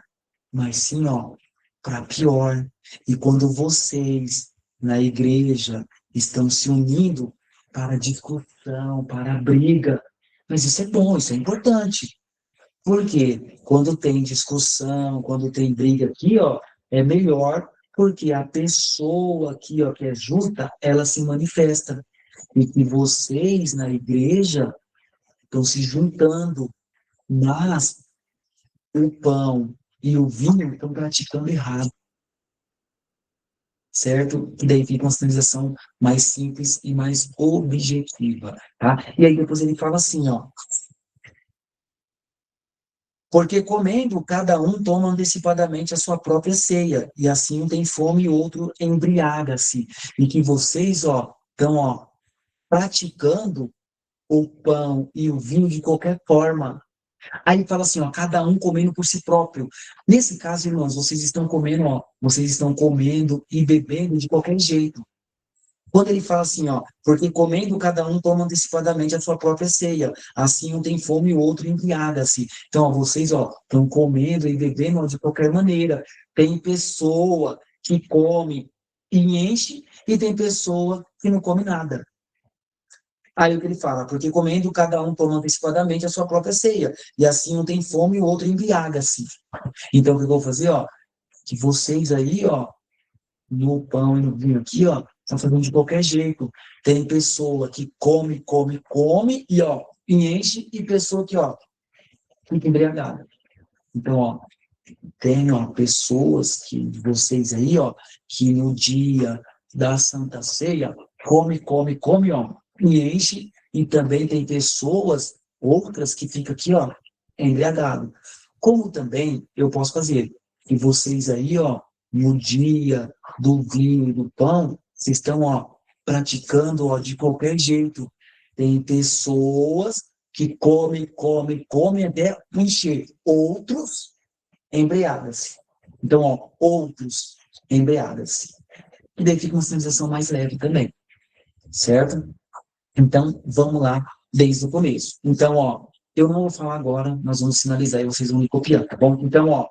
mas sim, ó, para pior. E quando vocês, na igreja, estão se unindo para discussão, para briga, mas isso é bom, isso é importante. Porque quando tem discussão, quando tem briga aqui, ó, é melhor porque a pessoa aqui, ó, que é justa, ela se manifesta. E que vocês na igreja estão se juntando, mas o pão e o vinho estão praticando errado, certo? E daí fica uma sinalização mais simples e mais objetiva, tá? E aí depois ele fala assim, ó, porque comendo, cada um toma antecipadamente a sua própria ceia, e assim um tem fome e outro embriaga-se. E que vocês, ó, estão, ó, praticando o pão e o vinho de qualquer forma. Aí fala assim, ó, cada um comendo por si próprio. Nesse caso, irmãos, vocês estão comendo, ó, vocês estão comendo e bebendo de qualquer jeito. Quando ele fala assim, ó, porque comendo cada um toma antecipadamente a sua própria ceia, assim um tem fome e o outro embriaga-se. Então, ó, vocês, ó, estão comendo e bebendo ó, de qualquer maneira. Tem pessoa que come e enche e tem pessoa que não come nada. Aí o que ele fala, porque comendo cada um toma antecipadamente a sua própria ceia, e assim um tem fome e o outro embriaga-se. Então, o que eu vou fazer, ó, que vocês aí, ó, no pão e no vinho aqui, ó, estão fazendo de qualquer jeito. Tem pessoa que come, come, come e, ó, e enche, e pessoa que, ó, fica embriagada. Então, ó, tem, ó, pessoas que, vocês aí, ó, que no dia da Santa Ceia, come, come, come, ó, e enche, e também tem pessoas, outras, que ficam aqui, ó, embriagado. Como também eu posso fazer? E vocês aí, ó, no dia do vinho e do pão, vocês estão, ó, praticando, ó, de qualquer jeito. Tem pessoas que comem, comem, comem até encher. Outros embriaga-se. Então, ó, outros embriaga-se. E daí fica uma sinalização mais leve também, certo? Então, vamos lá desde o começo. Então, ó, eu não vou falar agora, nós vamos sinalizar e vocês vão me copiar, tá bom? Então, ó,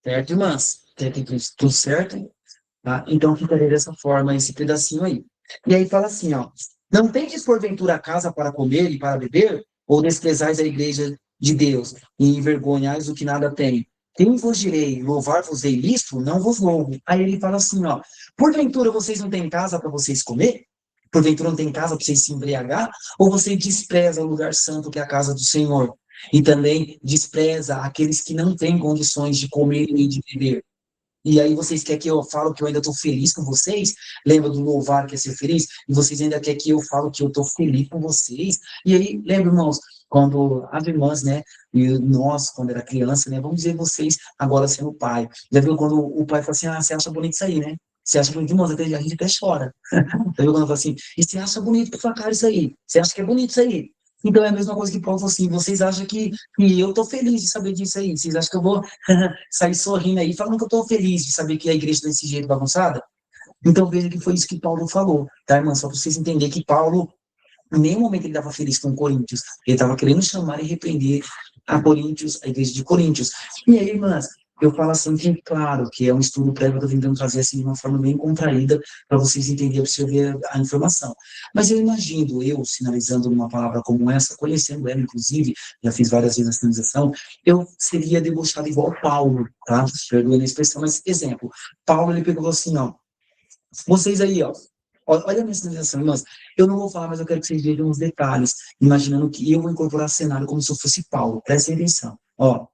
certo, irmãs? Tem tudo certo? Tá? Então, ficaria dessa forma, esse pedacinho aí. E aí fala assim, ó, não tendes porventura a casa para comer e para beber? Ou desprezais a igreja de Deus e envergonhais o que nada tem? Quem vos direi, louvar-vos-ei nisto? Não vos louvo. Aí ele fala assim, ó, porventura vocês não têm casa para vocês comer? Porventura não tem casa para vocês se embriagar? Ou você despreza o lugar santo que é a casa do Senhor? E também despreza aqueles que não têm condições de comer e de beber? E aí vocês querem que eu falo que eu ainda estou feliz com vocês? Lembra do louvar que é ser feliz? E vocês ainda querem que eu falo que eu estou feliz com vocês? E aí, lembra, irmãos, quando as irmãs, né, e nós, quando era criança, né, vamos dizer vocês, agora sendo pai, já viu quando o pai fala assim, ah, você acha bonito isso aí, né? Você acha bonito, irmãos, a gente até chora. Já viu quando fala assim, e você acha bonito pra sua cara isso aí? Você acha que é bonito isso aí? Então é a mesma coisa que Paulo falou assim, vocês acham que eu tô feliz de saber disso aí? Vocês acham que eu vou sair sorrindo aí, falando que eu tô feliz de saber que a igreja tá desse jeito bagunçada? Então veja que foi isso que Paulo falou, tá, irmã? Só para vocês entenderem que Paulo, em nenhum momento ele estava feliz com Coríntios. Ele estava querendo chamar e repreender a Coríntios, a igreja de Coríntios. E aí, irmãs, eu falo assim que, claro, que é um estudo prévio, eu estou tentando trazer assim de uma forma bem contraída para vocês entenderem, absorver a informação. Mas eu imagino, eu, sinalizando uma palavra como essa, conhecendo ela, inclusive, já fiz várias vezes a sinalização, eu seria debochado igual Paulo, tá? Perdoe a expressão, mas exemplo, Paulo, ele pegou assim, ó, vocês aí, ó, olha a minha sinalização, irmãs. Eu não vou falar, mas eu quero que vocês vejam os detalhes, imaginando que eu vou incorporar cenário como se eu fosse Paulo. Prestem atenção. Ó,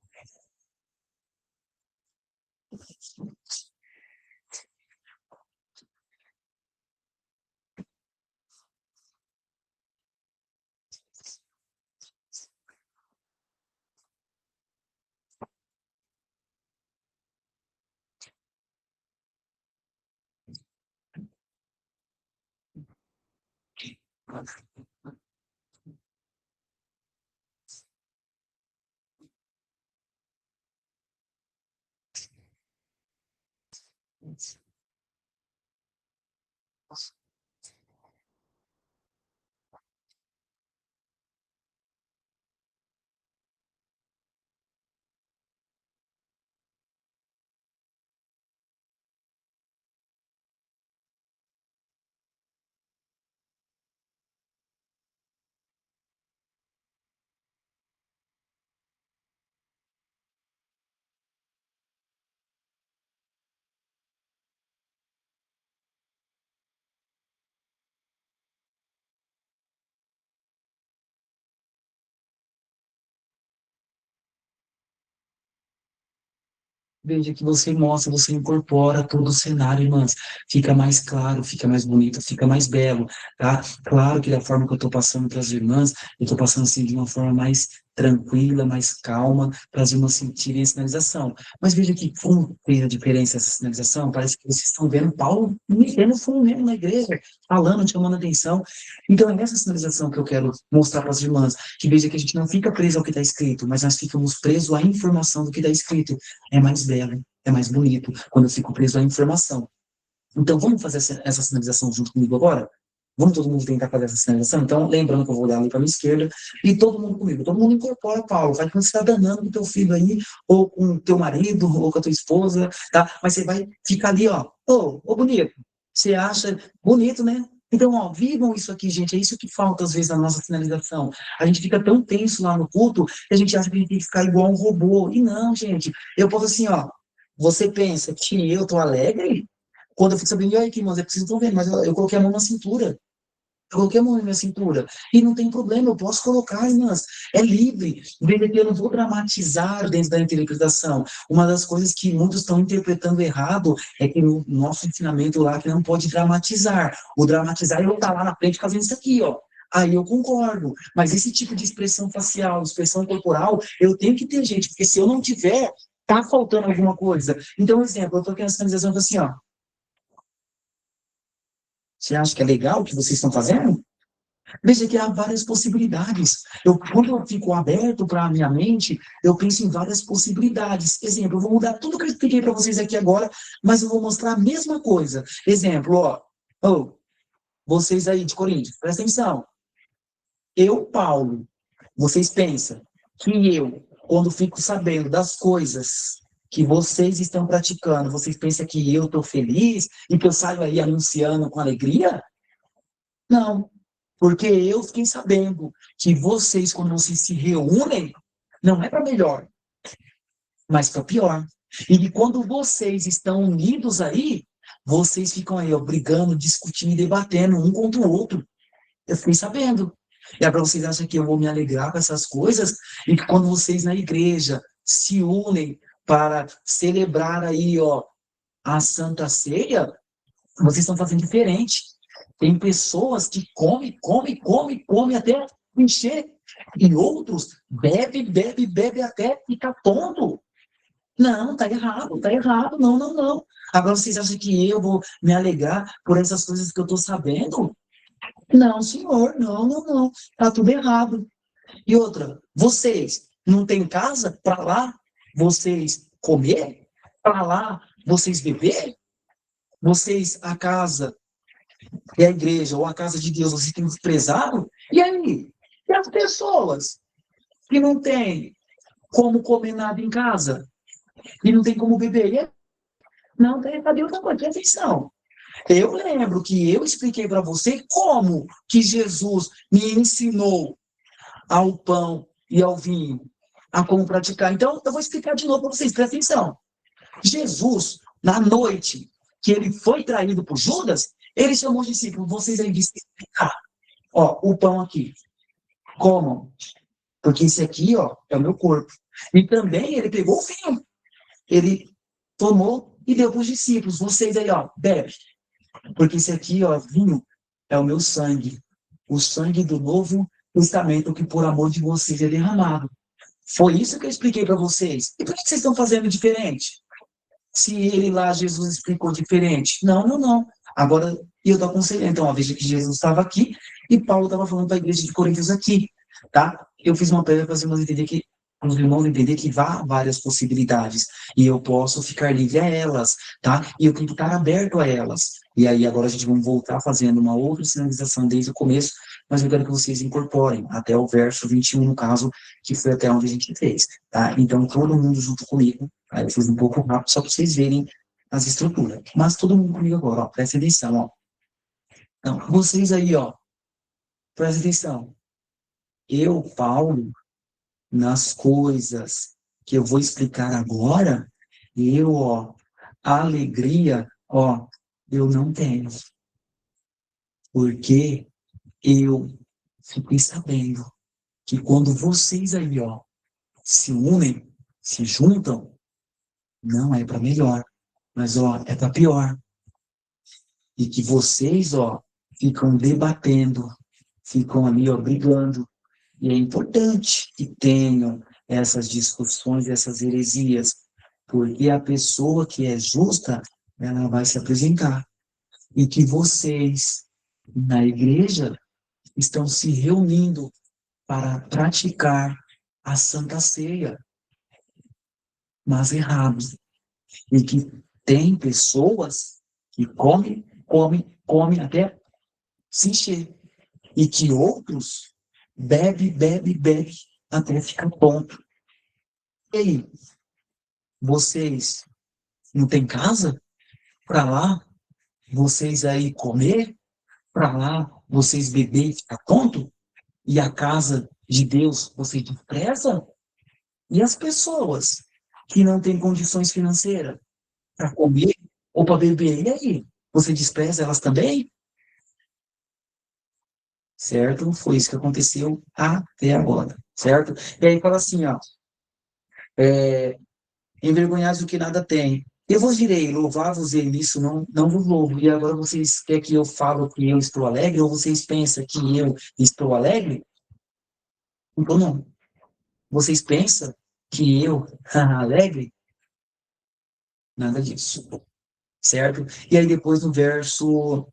veja que você mostra, você incorpora todo o cenário, irmãs. Fica mais claro, fica mais bonito, fica mais belo, tá? Claro que da forma que eu estou passando para as irmãs, eu estou passando assim de uma forma mais tranquila, mais calma, para as irmãs sentirem a sinalização. Mas veja que como fez a diferença essa sinalização, parece que vocês estão vendo Paulo metendo fogo mesmo na igreja, falando, chamando atenção. Então é nessa sinalização que eu quero mostrar para as irmãs, que veja que a gente não fica preso ao que está escrito, mas nós ficamos presos à informação do que está escrito. É mais belo, é mais bonito quando eu fico preso à informação. Então, vamos fazer essa sinalização junto comigo agora? Vamos todo mundo tentar fazer essa sinalização? Então, lembrando que eu vou olhar ali para a minha esquerda, e todo mundo comigo. Todo mundo incorpora, Paulo. Vai que você está danando com teu filho aí, ou com teu marido, ou com a tua esposa, tá? Mas você vai ficar ali, ó. Ô, bonito. Você acha bonito, né? Então, ó, vivam isso aqui, gente. É isso que falta, às vezes, na nossa sinalização. A gente fica tão tenso lá no culto, que a gente acha que a gente tem que ficar igual um robô. E não, gente. Eu posso assim, ó. Você pensa que eu tô alegre? Quando eu fico sabendo, e aí, que irmãos, é preciso estão vendo, mas eu coloquei a mão na cintura. Eu coloquei a mão na minha cintura. E não tem problema, eu posso colocar, irmãs. É livre. Veja que eu não vou dramatizar dentro da interpretação. Uma das coisas que muitos estão interpretando errado é que no nosso ensinamento lá que não pode dramatizar. O dramatizar é eu estar lá na frente fazendo isso aqui, ó. Aí eu concordo. Mas esse tipo de expressão facial, expressão corporal, eu tenho que ter, gente, porque se eu não tiver, tá faltando alguma coisa. Então, exemplo, eu estou aqui na sinalização assim, ó. Você acha que é legal o que vocês estão fazendo? Veja que há várias possibilidades. Quando eu fico aberto para a minha mente, eu penso em várias possibilidades. Exemplo, eu vou mudar tudo que eu expliquei para vocês aqui agora, mas eu vou mostrar a mesma coisa. Exemplo, ó, vocês aí de Coríntios, presta atenção. Eu, Paulo, vocês pensam que eu, quando fico sabendo das coisas que vocês estão praticando, vocês pensam que eu estou feliz e que eu saio aí anunciando com alegria? Não. Porque eu fiquei sabendo que vocês, quando vocês se reúnem, não é para melhor, mas para pior. E que quando vocês estão unidos aí, vocês ficam aí, ó, brigando, discutindo e debatendo um contra o outro. Eu fiquei sabendo. E é para vocês acham que eu vou me alegrar com essas coisas? E que quando vocês na igreja se unem para celebrar aí, ó, a Santa Ceia, vocês estão fazendo diferente. Tem pessoas que comem até encher. E outros bebe até ficar tonto. Não, tá errado, não, não, não. Agora vocês acham que eu vou me alegar por essas coisas que eu tô sabendo? Não, senhor, não, não, não. Tá tudo errado. E outra, vocês não têm casa para lá vocês comer? Para lá vocês beber? Vocês, a casa e a igreja, ou a casa de Deus, vocês têm desprezado? E aí? E as pessoas que não têm como comer nada em casa? E não tem como beber? E aí? Não, cadê outra coisa? Presta atenção. Eu lembro que eu expliquei para você como que Jesus me ensinou ao pão e ao vinho, a como praticar. Então, eu vou explicar de novo para vocês, presta atenção. Jesus, na noite que ele foi traído por Judas, ele chamou os discípulos, vocês aí disseram, ó, o pão aqui, comam, porque esse aqui, ó, é o meu corpo. E também ele pegou o vinho, ele tomou e deu para os discípulos, vocês aí, ó, bebe, porque esse aqui, ó, vinho, é o meu sangue, o sangue do novo testamento que por amor de vocês é derramado. Foi isso que eu expliquei para vocês. E por que vocês estão fazendo diferente? Se ele lá, Jesus explicou diferente. Não, não, não. Agora, eu estou aconselhando. Então, veja que Jesus estava aqui e Paulo estava falando para a igreja de Coríntios aqui, tá? Eu fiz uma pergunta para os irmãos entender que há várias possibilidades e eu posso ficar livre a elas, tá? E eu tenho que estar aberto a elas. E aí, agora a gente vai voltar fazendo uma outra sinalização desde o começo, mas eu quero que vocês incorporem até o verso 21, no caso, que foi até onde a gente fez, tá? Então, todo mundo junto comigo. Aí eu fiz um pouco rápido, só para vocês verem as estruturas. Mas todo mundo comigo agora, ó, presta atenção, ó. Então, vocês aí, ó, presta atenção. Eu, Paulo, nas coisas que eu vou explicar agora, ó, a alegria, ó, eu não tenho. Porque eu fiquei sabendo que quando vocês aí, ó, se unem, se juntam, não é para melhor, mas, ó, é para pior. E que vocês, ó, ficam debatendo, ficam ali, ó, brigando. E é importante que tenham essas discussões, essas heresias, porque a pessoa que é justa, ela vai se apresentar. E que vocês, na igreja, estão se reunindo para praticar a Santa Ceia, mas errado. E que tem pessoas que comem até se encher. E que outros bebe até ficar tonto. E aí, vocês não têm casa para lá? Vocês aí comer? Para lá, vocês beber e ficar tonto? E a casa de Deus vocês desprezam? E as pessoas que não têm condições financeiras para comer ou para beber, e aí? Você despreza elas também? Certo? Foi isso que aconteceu até agora, certo? E aí fala assim, ó, envergonhados do que nada tem. Eu vos direi, louvar-vos e nisso não vos louvo. E agora vocês querem que eu falo que eu estou alegre, ou vocês pensam que eu estou alegre? Então não. Vocês pensam que eu alegre? Nada disso, certo? E aí depois no verso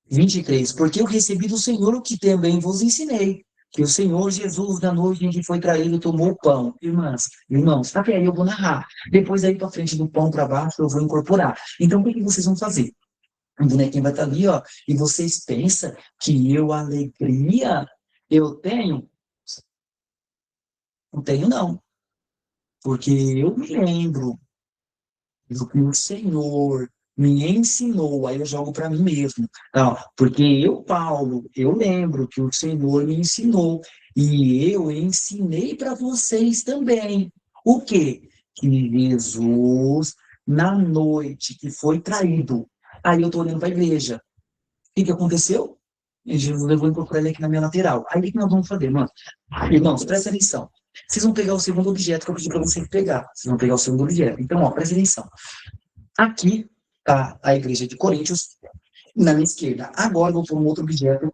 23, porque eu recebi do Senhor o que também vos ensinei, que o Senhor Jesus, na noite em que foi traído, tomou o pão. Irmãos, tá aí eu vou narrar. Depois aí para frente, do pão para baixo, eu vou incorporar. Então, o que vocês vão fazer? O bonequinho vai estar ali, ó, e vocês pensam que eu alegria eu tenho? Não tenho, não. Porque eu me lembro do que o Senhor me ensinou, aí eu jogo para mim mesmo, tá? Porque eu, Paulo, eu lembro que o Senhor me ensinou, e eu ensinei para vocês também. O quê? Que Jesus, na noite que foi traído, aí eu estou olhando para a igreja. O que aconteceu? E Jesus levou e colocou ele aqui na minha lateral. Aí o que nós vamos fazer, mano? Irmãos, presta atenção. Vocês vão pegar o segundo objeto que eu pedi para vocês pegar. Vocês vão pegar o segundo objeto. Então, ó, presta atenção. Aqui está a igreja de Coríntios, na minha esquerda. Agora eu vou pôr um outro objeto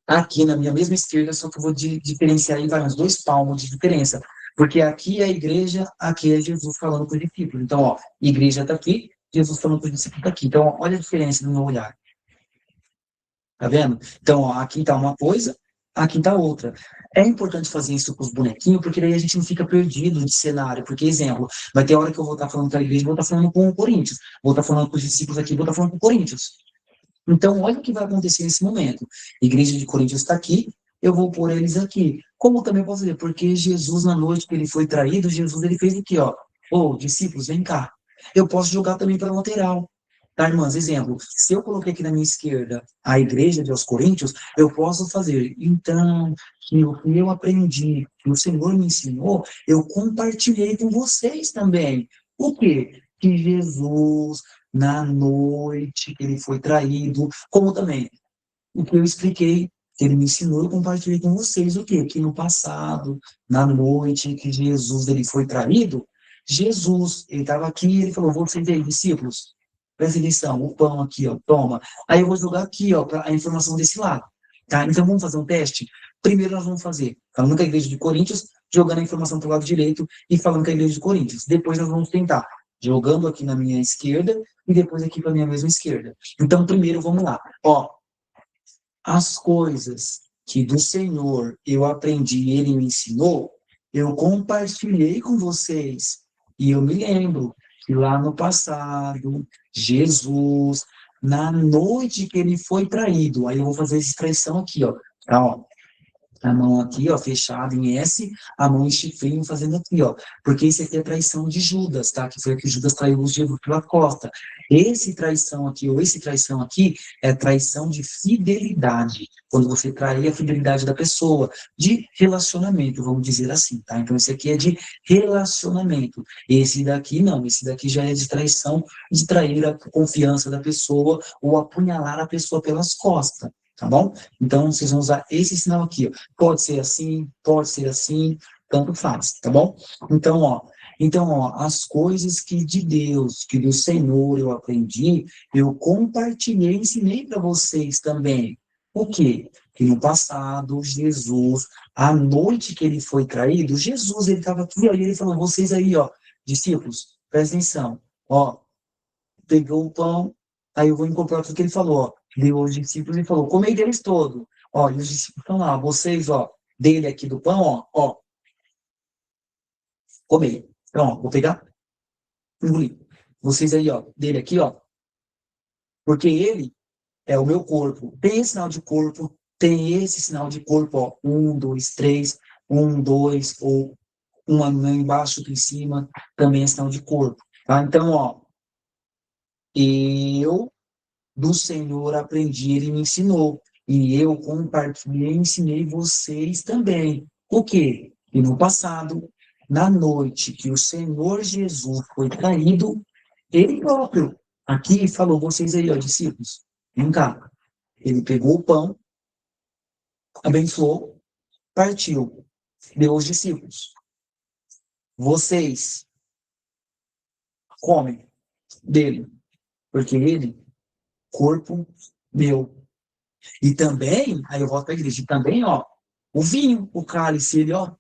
aqui na minha mesma esquerda, só que eu vou diferenciar aí, vai uns 2 palmos de diferença. Porque aqui é a igreja, aqui é Jesus falando com os discípulos. Então, ó, igreja está aqui, Jesus falando com os discípulos está aqui. Então, ó, olha a diferença no meu olhar. Tá vendo? Então, ó, aqui está uma coisa, aqui está outra. É importante fazer isso com os bonequinhos, porque daí a gente não fica perdido de cenário. Porque, exemplo, vai ter hora que eu vou estar falando com a igreja, vou estar falando com o Corinthians. Vou estar falando com os discípulos aqui, vou estar falando com o Corinthians. Então, olha o que vai acontecer nesse momento. A igreja de Coríntios está aqui, eu vou pôr eles aqui. Como também posso dizer, porque Jesus, na noite que ele foi traído, Jesus ele fez aqui, ó. Ô, discípulos, vem cá. Eu posso jogar também para a lateral. Tá, irmãs? Exemplo, se eu coloquei aqui na minha esquerda a igreja de aos Coríntios, eu posso fazer. Então, que o que eu aprendi, que o Senhor me ensinou, eu compartilhei com vocês também. O quê? Que Jesus na noite que ele foi traído, como também o que eu expliquei, que ele me ensinou, eu compartilhei com vocês o quê? Que no passado, na noite que Jesus ele foi traído, Jesus, ele estava aqui e ele falou, vocês aí, discípulos, presta atenção, o pão aqui, ó, toma. Aí eu vou jogar aqui, ó, a informação desse lado, tá? Então vamos fazer um teste? Primeiro nós vamos fazer, falando com a igreja de Coríntios, jogando a informação para o lado direito e falando com a igreja de Coríntios. Depois nós vamos tentar, jogando aqui na minha esquerda e depois aqui para a minha mesma esquerda. Então primeiro vamos lá, ó, as coisas que do Senhor eu aprendi e ele me ensinou, eu compartilhei com vocês. E eu me lembro que lá no passado, Jesus, na noite que ele foi traído, aí eu vou fazer essa expressão aqui, ó. Tá, ó, a mão aqui, ó, fechada em S, a mão em chifrinho fazendo aqui, ó. Porque isso aqui é traição de Judas, tá? Que foi a que Judas traiu os Jesus pela costa. Esse traição aqui, ou esse traição aqui, é traição de fidelidade. Quando você trai a fidelidade da pessoa, de relacionamento, vamos dizer assim, tá? Então, esse aqui é de relacionamento. Esse daqui, não. Esse daqui já é de traição, de trair a confiança da pessoa, ou apunhalar a pessoa pelas costas. Tá bom? Então, vocês vão usar esse sinal aqui, ó. Pode ser assim, tanto faz, tá bom? Então, ó, as coisas que de Deus, que do Senhor eu aprendi, eu compartilhei, ensinei para vocês também. O quê? Que no passado, Jesus, à noite que ele foi traído, Jesus, ele estava aqui, ó, e ele falou, vocês aí, ó, discípulos, presta atenção, ó, pegou o pão, aí eu vou incorporar tudo que ele falou, ó. Deu aos discípulos e falou, comei deles todo. Ó, e os discípulos estão lá, vocês, ó, dele aqui do pão, ó, comei. Então, ó, vou pegar, engolir. Vocês aí, ó, dele aqui, ó, porque ele é o meu corpo. Tem esse sinal de corpo, tem esse sinal de corpo, ó, 1, 2, 3, 1, 2, ou uma embaixo, outra em cima, também é sinal de corpo, tá? Então, ó, eu do Senhor aprendi, ele me ensinou. E eu compartilhei e ensinei vocês também. O quê? E no passado, na noite que o Senhor Jesus foi traído, ele próprio, aqui falou, vocês aí, ó, discípulos, vem cá. Ele pegou o pão, abençoou, partiu, deu aos discípulos. Vocês comem dele, porque ele, corpo meu. E também, aí eu volto para a igreja, e também, ó, o vinho, o cálice, ele, ó,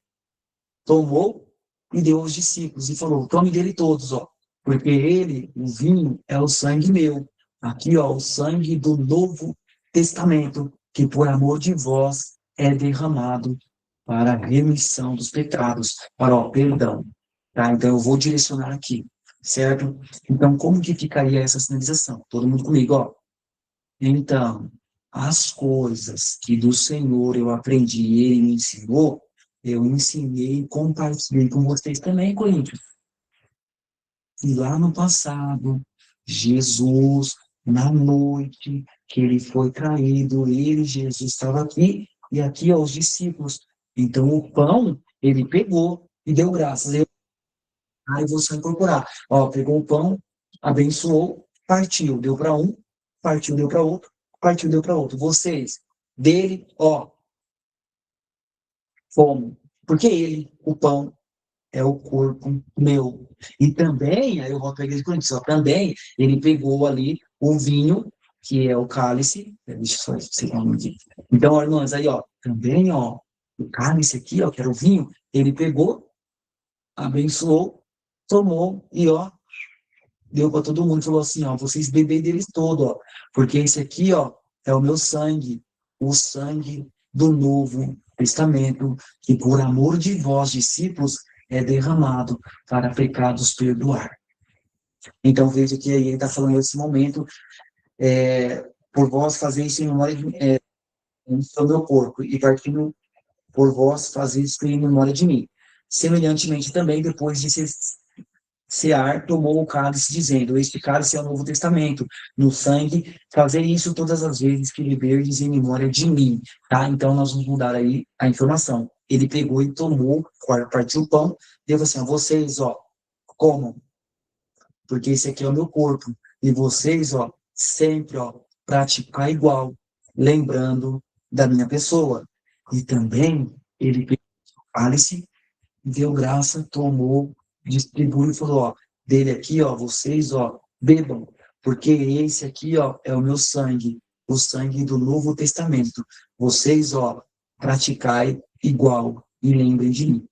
tomou e deu aos discípulos e falou, tome dele todos, ó, porque ele, o vinho, é o sangue meu. Aqui, ó, o sangue do Novo Testamento, que por amor de vós é derramado para a remissão dos pecados, para o perdão. Tá? Então, eu vou direcionar aqui, certo? Então, como que ficaria essa sinalização? Todo mundo comigo, ó. Então, as coisas que do Senhor eu aprendi e ele me ensinou, eu ensinei e compartilhei com vocês também, Coríntios. E lá no passado, Jesus, na noite que ele foi traído, ele, Jesus, estava aqui, e aqui, ó, os discípulos. Então, o pão, ele pegou e deu graças. Aí vou só incorporar. Ó, pegou o pão, abençoou, partiu, deu para um, partiu, deu para outro, partiu, deu para outro. Vocês, dele, ó, fome. Porque ele, o pão, é o corpo meu. E também, aí eu volto para a igreja de Coríntios, ó, também ele pegou ali o vinho, que é o cálice. Deixa eu só explicar aqui. Então, ó, irmãs, aí, ó, também, ó, o cálice aqui, ó, que era o vinho, ele pegou, abençoou, tomou e, ó, deu para todo mundo, falou assim, ó, vocês bebem deles todo, ó, porque esse aqui, ó, é o meu sangue, o sangue do Novo Testamento, que por amor de vós, discípulos, é derramado para pecados perdoar. Então veja que aí ele está falando nesse momento, por vós fazer isso em memória do meu corpo, e partindo por vós fazer isso em memória de mim. Semelhantemente também, depois de cear, tomou o cálice, dizendo: Este cálice é o Novo Testamento, no sangue, fazer isso todas as vezes que beberdes em memória de mim. Tá? Então, nós vamos mudar aí a informação. Ele pegou e tomou, partiu o pão, deu assim: ó, vocês, ó, comam, porque esse aqui é o meu corpo. E vocês, ó, sempre, ó, praticar igual, lembrando da minha pessoa. E também, ele pegou o cálice, deu graça, tomou, distribuiu e falou, ó, dele aqui, ó, vocês, ó, bebam, porque esse aqui, ó, é o meu sangue, o sangue do Novo Testamento. Vocês, ó, praticai igual e lembrem de mim.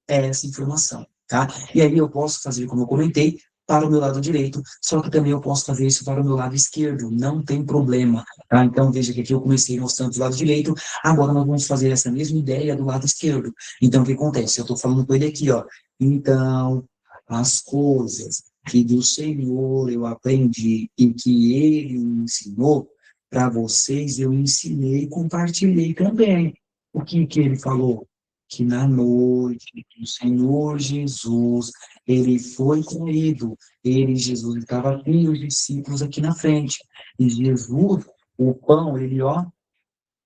É essa informação, tá? E aí eu posso fazer, como eu comentei, para o meu lado direito, só que também eu posso fazer isso para o meu lado esquerdo, não tem problema, tá? Então veja que aqui eu comecei mostrando do lado direito, agora nós vamos fazer essa mesma ideia do lado esquerdo. Então o que acontece? Eu estou falando com ele aqui, ó. Então, as coisas que do Senhor eu aprendi e que ele me ensinou, para vocês eu ensinei e compartilhei também. O que ele falou? Que na noite que o Senhor Jesus, ele foi traído, ele, Jesus, estava aqui e os discípulos aqui na frente, e Jesus, o pão, ele, ó,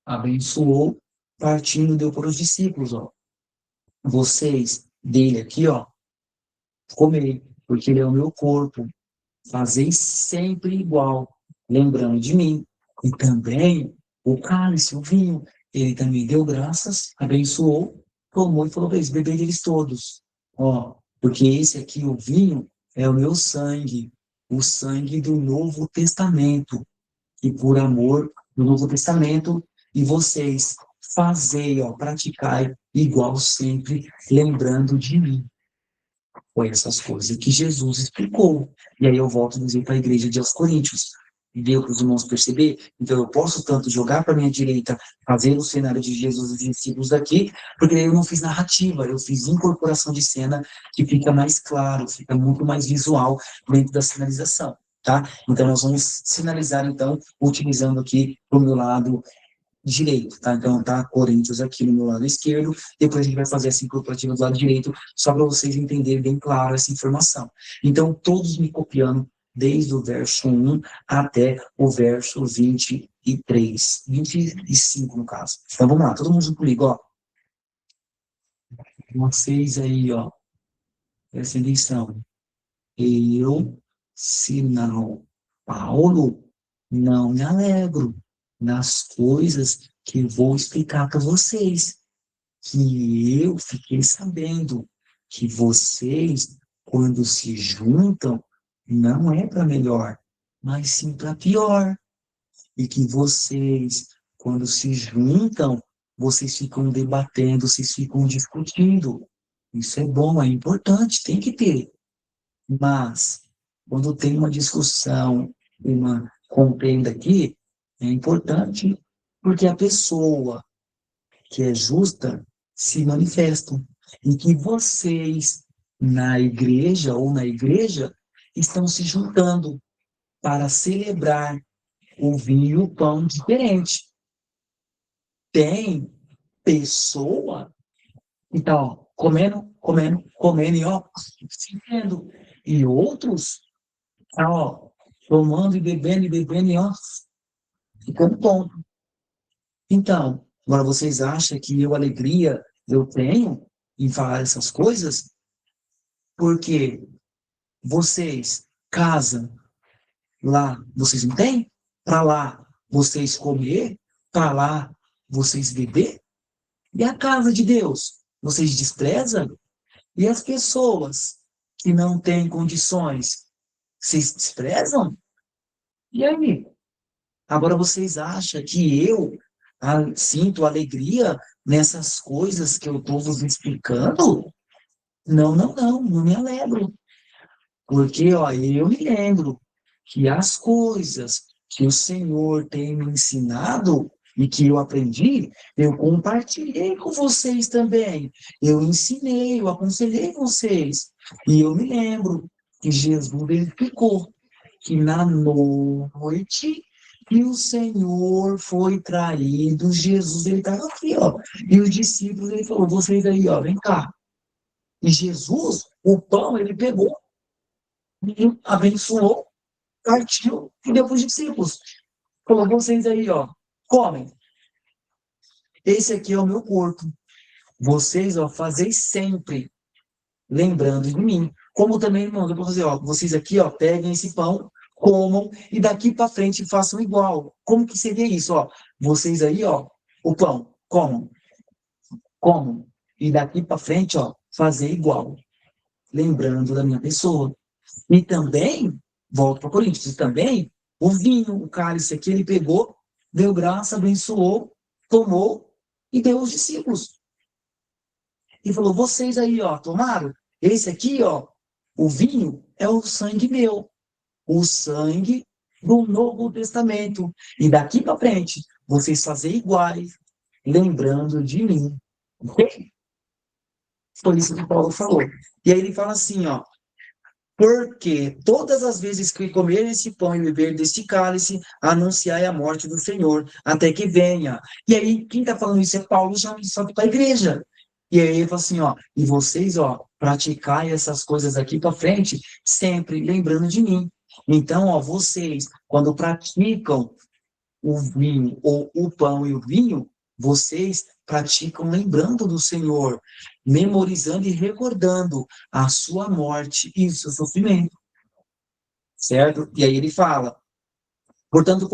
abençoou, partindo, deu para os discípulos, ó, vocês, dele aqui, ó, comei, porque ele é o meu corpo, fazei sempre igual, lembrando de mim, e também o cálice, o vinho, ele também deu graças, abençoou, tomou e falou para eles, bebei deles todos. Ó, porque esse aqui, o vinho, é o meu sangue, o sangue do Novo Testamento, e por amor do Novo Testamento, e vocês fazei, ó, praticai igual sempre, lembrando de mim. Foi essas coisas que Jesus explicou. E aí eu volto a dizer para a igreja de aos Coríntios. Deu para os irmãos perceber? Então eu posso tanto jogar para a minha direita, fazer o cenário de Jesus e os discípulos daqui, porque eu não fiz narrativa, eu fiz incorporação de cena que fica mais claro, fica muito mais visual dentro da sinalização. Tá? Então nós vamos sinalizar, então, utilizando aqui o meu lado direito, tá? Então tá Coríntios aqui no meu lado esquerdo, depois a gente vai fazer essa incorporativa do lado direito, só para vocês entenderem bem claro essa informação. Então, todos me copiando desde o verso 1 até o verso 23, 25 no caso. Então vamos lá, todo mundo junto comigo, ó. Vocês aí, ó, prestem atenção. Eu, sinal Paulo, não me alegro nas coisas que vou explicar para vocês, que eu fiquei sabendo que vocês, quando se juntam, não é para melhor, mas sim para pior. E que vocês, quando se juntam, vocês ficam debatendo, vocês ficam discutindo. Isso é bom, é importante, tem que ter. Mas, quando tem uma discussão, uma contenda aqui, é importante, porque a pessoa que é justa se manifesta. E que vocês, na igreja ou na igreja, estão se juntando para celebrar o vinho e o pão diferente. Tem pessoa que está comendo, comendo, comendo e ó, se vendo. E outros ó, tomando e bebendo, e ó, ficando tonto. Então, agora vocês acham que alegria eu tenho em falar essas coisas? Porque vocês, casa, lá, vocês não têm? Para lá, vocês comer? Para lá, vocês beber? E a casa de Deus? Vocês desprezam? E as pessoas que não têm condições? Vocês desprezam? E aí? Agora vocês acham que eu sinto alegria nessas coisas que eu estou vos explicando? Não, não, não, não me alegro. Porque, ó, eu me lembro que as coisas que o Senhor tem me ensinado e que eu aprendi, eu compartilhei com vocês também. Eu ensinei, eu aconselhei vocês. E eu me lembro que Jesus ele explicou que na noite que o Senhor foi traído, Jesus ele estava aqui, ó. E os discípulos ele falou: vocês aí, ó, vem cá. E Jesus, o pão, ele pegou e abençoou, partiu e deu para os discípulos. Falou, vocês aí, ó, comem. Esse aqui é o meu corpo. Vocês, ó, fazeis sempre, lembrando de mim. Como também, irmão, eu vou fazer, ó, vocês aqui, ó, peguem esse pão, comam, e daqui para frente façam igual. Como que seria isso, ó? Vocês aí, ó, o pão, comam, comam. E daqui para frente, ó, fazer igual. Lembrando da minha pessoa. E também, volto para Coríntios, e também o vinho, o cálice aqui, ele pegou, deu graça, abençoou, tomou e deu aos discípulos. E falou: vocês aí, ó, tomaram? Esse aqui, ó, o vinho é o sangue meu, o sangue do Novo Testamento. E daqui para frente, vocês fazem iguais, lembrando de mim. Ok? Foi isso que Paulo falou. E aí ele fala assim, ó. Porque todas as vezes que comer esse pão e beber deste cálice, anunciai a morte do Senhor, até que venha. E aí, quem está falando isso é Paulo, já só para a igreja. E aí ele fala assim, ó, e vocês, ó, praticai essas coisas aqui para frente, sempre lembrando de mim. Então, ó, vocês, quando praticam o vinho, ou o pão e o vinho, vocês praticam lembrando do Senhor, memorizando e recordando a sua morte e o seu sofrimento, certo? E aí ele fala, portanto,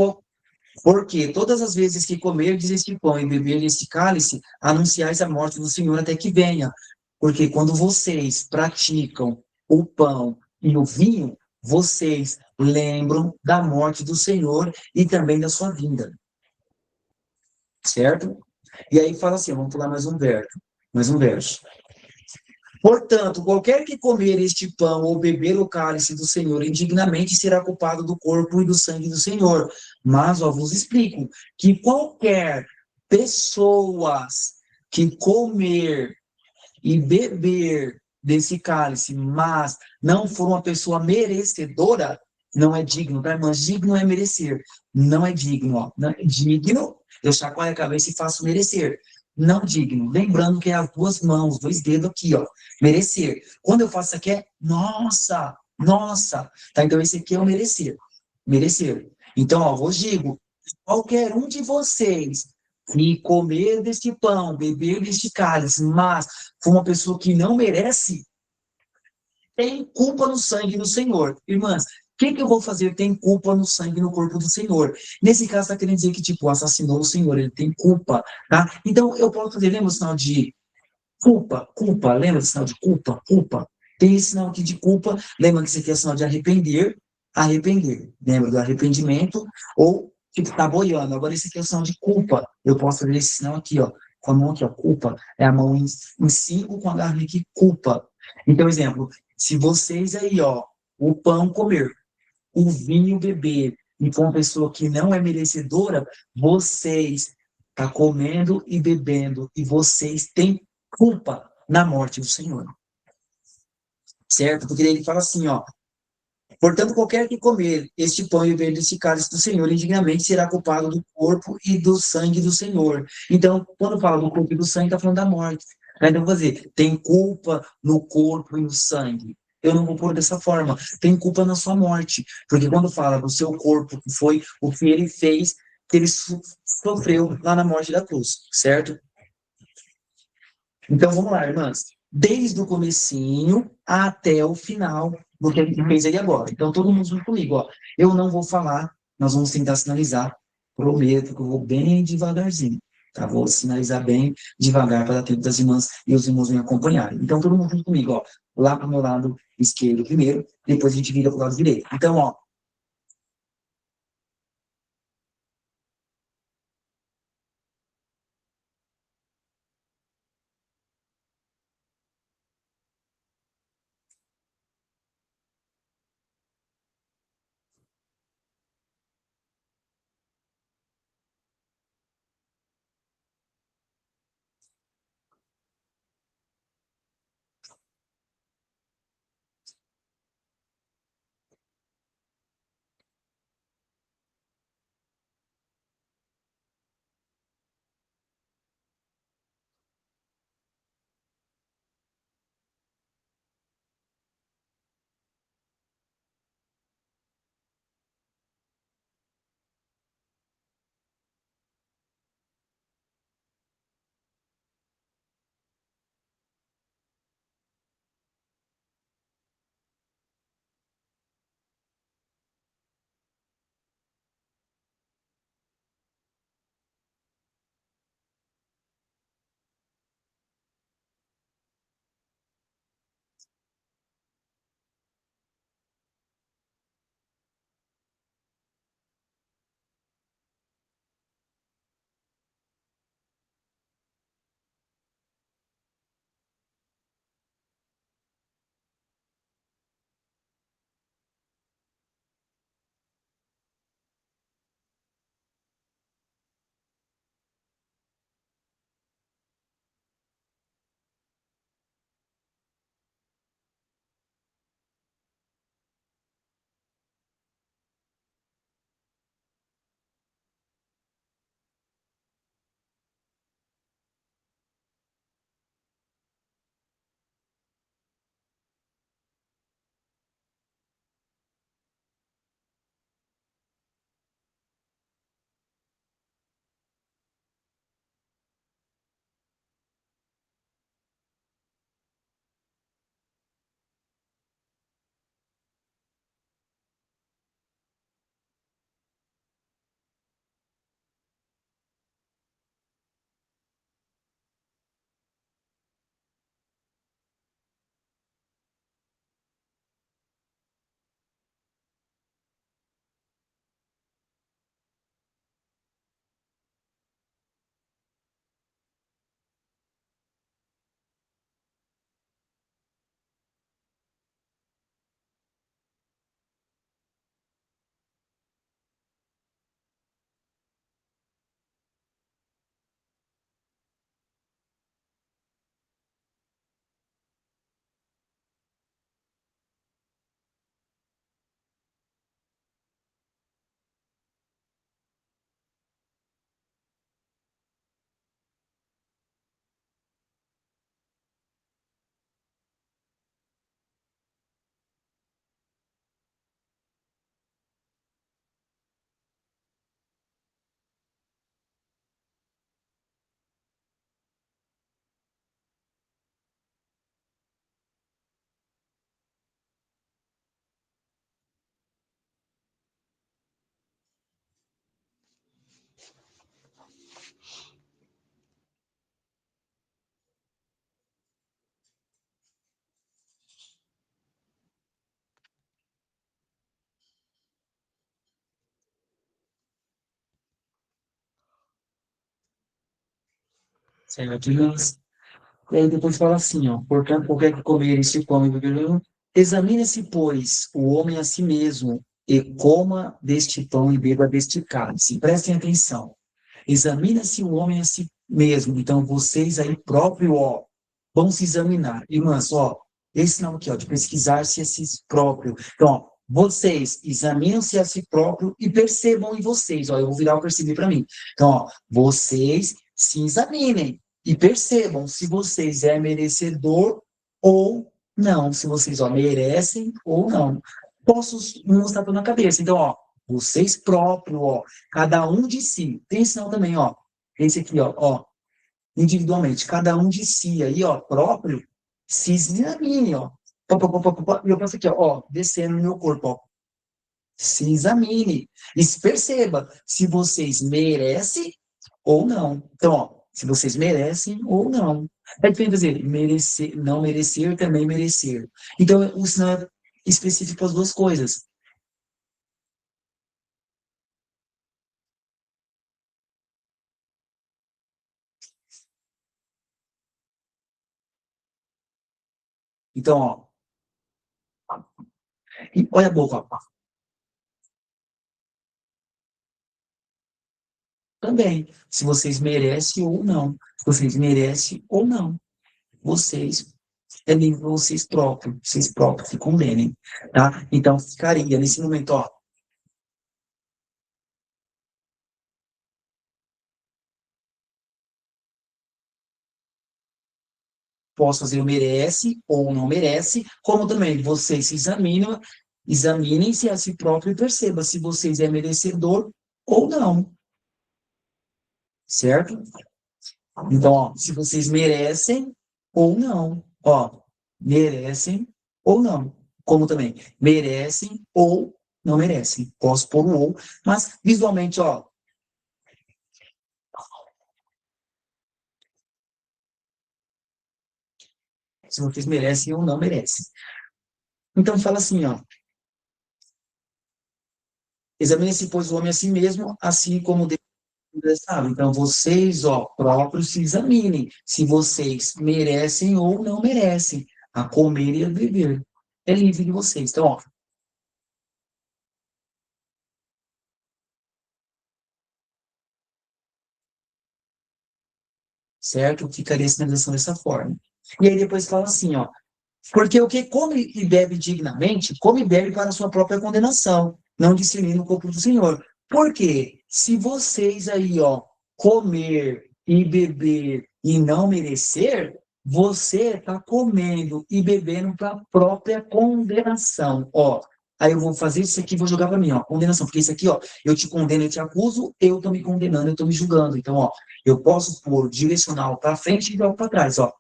porque todas as vezes que comerdes este pão e beber este cálice, anunciais a morte do Senhor até que venha. Porque quando vocês praticam o pão e o vinho, vocês lembram da morte do Senhor e também da sua vinda, certo? E aí fala assim, vamos pular mais um verso, mais um verso. Portanto, qualquer que comer este pão ou beber o cálice do Senhor indignamente será culpado do corpo e do sangue do Senhor. Mas, ó, vos explico que qualquer pessoas que comer e beber desse cálice, mas não for uma pessoa merecedora, não é digno, tá, irmãs? Digno é merecer. Não é digno, ó. Não é digno, eu chacoalho a cabeça e faço merecer. Não digno. Lembrando que é as duas mãos, dois dedos aqui, ó. Merecer. Quando eu faço isso aqui é nossa, nossa. Tá? Então esse aqui é o merecer. Merecer. Então, ó, vos digo, qualquer um de vocês que comer deste pão, beber deste cálice, mas for uma pessoa que não merece, tem culpa no sangue do Senhor. Irmãs, o que eu vou fazer? Tem culpa no sangue no corpo do Senhor. Nesse caso, está querendo dizer que, tipo, assassinou o Senhor, ele tem culpa, tá? Então, eu posso fazer, lembra o sinal de culpa, culpa, lembra do sinal de culpa, culpa? Tem esse sinal aqui de culpa, lembra que esse aqui é o sinal de arrepender, arrepender. Lembra do arrependimento? Ou, tipo, tá boiando. Agora, esse aqui é o sinal de culpa. Eu posso fazer esse sinal aqui, ó, com a mão aqui, ó, culpa. É a mão em cinco com a garra aqui, culpa. Então, exemplo, se vocês aí, ó, o pão comer, o vinho beber, e com uma pessoa que não é merecedora, vocês tá comendo e bebendo, e vocês têm culpa na morte do Senhor. Certo? Porque ele fala assim, ó, portanto, qualquer que comer este pão e beber deste cálice do Senhor, indignamente será culpado do corpo e do sangue do Senhor. Então, quando fala do corpo e do sangue, está falando da morte. Então, vou dizer, tem culpa no corpo e no sangue. Eu não vou pôr dessa forma. Tem culpa na sua morte. Porque quando fala do seu corpo, que foi o que ele fez, que ele sofreu lá na morte da cruz, certo? Então, vamos lá, irmãs. Desde o comecinho até o final do que a gente fez aí agora. Então, todo mundo junto comigo, ó. Eu não vou falar, nós vamos tentar sinalizar. Prometo que eu vou bem devagarzinho, tá? Vou sinalizar bem devagar para dar tempo das irmãs e os irmãos me acompanharem. Então, todo mundo junto comigo, ó. Lá para o meu lado esquerdo primeiro, depois a gente vira para o lado direito. Então, ó, certo? E aí depois fala assim, ó, portanto, qualquer que comer este pão e beber, examine-se, pois, o homem a si mesmo, e coma deste pão e beba deste cálice. Prestem atenção. Examina-se o homem a si mesmo. Então, vocês aí próprio, ó, vão se examinar. Irmãs, ó, esse não aqui, ó, de pesquisar-se a si próprio. Então, ó, vocês examinam-se a si próprio e percebam em vocês, ó, eu vou virar o perceber para mim. Então, ó, vocês se examinem e percebam se vocês é merecedor ou não, se vocês, ó, merecem ou não. Posso mostrar tudo na cabeça. Então, ó, vocês próprios, ó, cada um de si. Tem sinal também, ó. Esse aqui, ó, individualmente, cada um de si aí, ó, próprio, se examine, ó. E eu passo aqui, ó, descendo no meu corpo, ó. Se examine e se perceba se vocês merecem ou não. Então, ó, se vocês merecem ou não. É diferente dizer merecer, não merecer, também merecer. Então, o sinal é específico para as duas coisas. Então, ó, olha a boca, ó. Também, se vocês merecem ou não. Se vocês merecem ou não. Vocês, é livre vocês próprios se condenem, tá? Então, ficaria nesse momento, ó, posso fazer o merece ou não merece, como também vocês se examinam, examinem-se a si próprio e perceba se vocês é merecedor ou não, certo? Então, ó, se vocês merecem ou não, ó, merecem ou não, como também merecem ou não merecem. Posso pôr o ou, mas visualmente, ó, se vocês merecem ou não merecem. Então fala assim, ó, examine-se, pois, o homem a si mesmo, assim como Deus sabe. Então vocês, ó, próprios se examinem se vocês merecem ou não merecem a comer e a beber. É livre de vocês. Então, ó, certo? Ficaria essa organização dessa forma. E aí depois fala assim, ó, porque o que come e bebe dignamente, come e bebe para a sua própria condenação, não discernindo o corpo do Senhor. Por quê? Se vocês aí, ó, comer e beber e não merecer, você está comendo e bebendo para a própria condenação, ó. Aí eu vou fazer isso aqui, vou jogar para mim, ó, condenação, porque isso aqui, ó, eu te condeno, eu te acuso, eu estou me condenando, eu estou me julgando. Então, ó, eu posso pôr direcional para frente e jogo para trás, ó,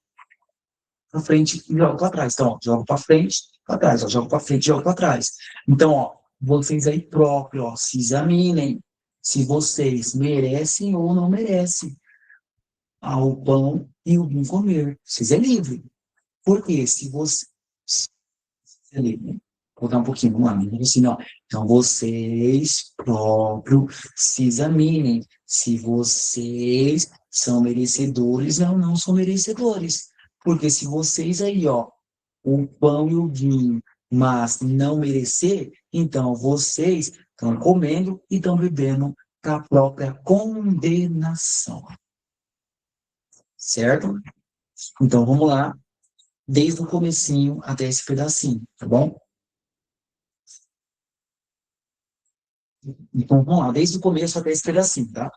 para frente e jogo para trás. Então, ó, jogo para frente, para trás, ó, jogo para frente, jogo para trás. Então, ó, vocês aí próprios, ó, se examinem se vocês merecem ou não merecem ao pão e o vinho comer. Vocês é livre. Porque se você é livre, vou dar um pouquinho, vamos lá, assim, ó. Então, vocês próprios se examinem se vocês são merecedores ou não são merecedores. Porque se vocês aí, ó, o pão e o vinho, mas não merecer, então vocês estão comendo e estão bebendo a própria condenação, certo? Então vamos lá, desde o comecinho até esse pedacinho, tá bom? Então vamos lá, desde o começo até esse pedacinho, tá?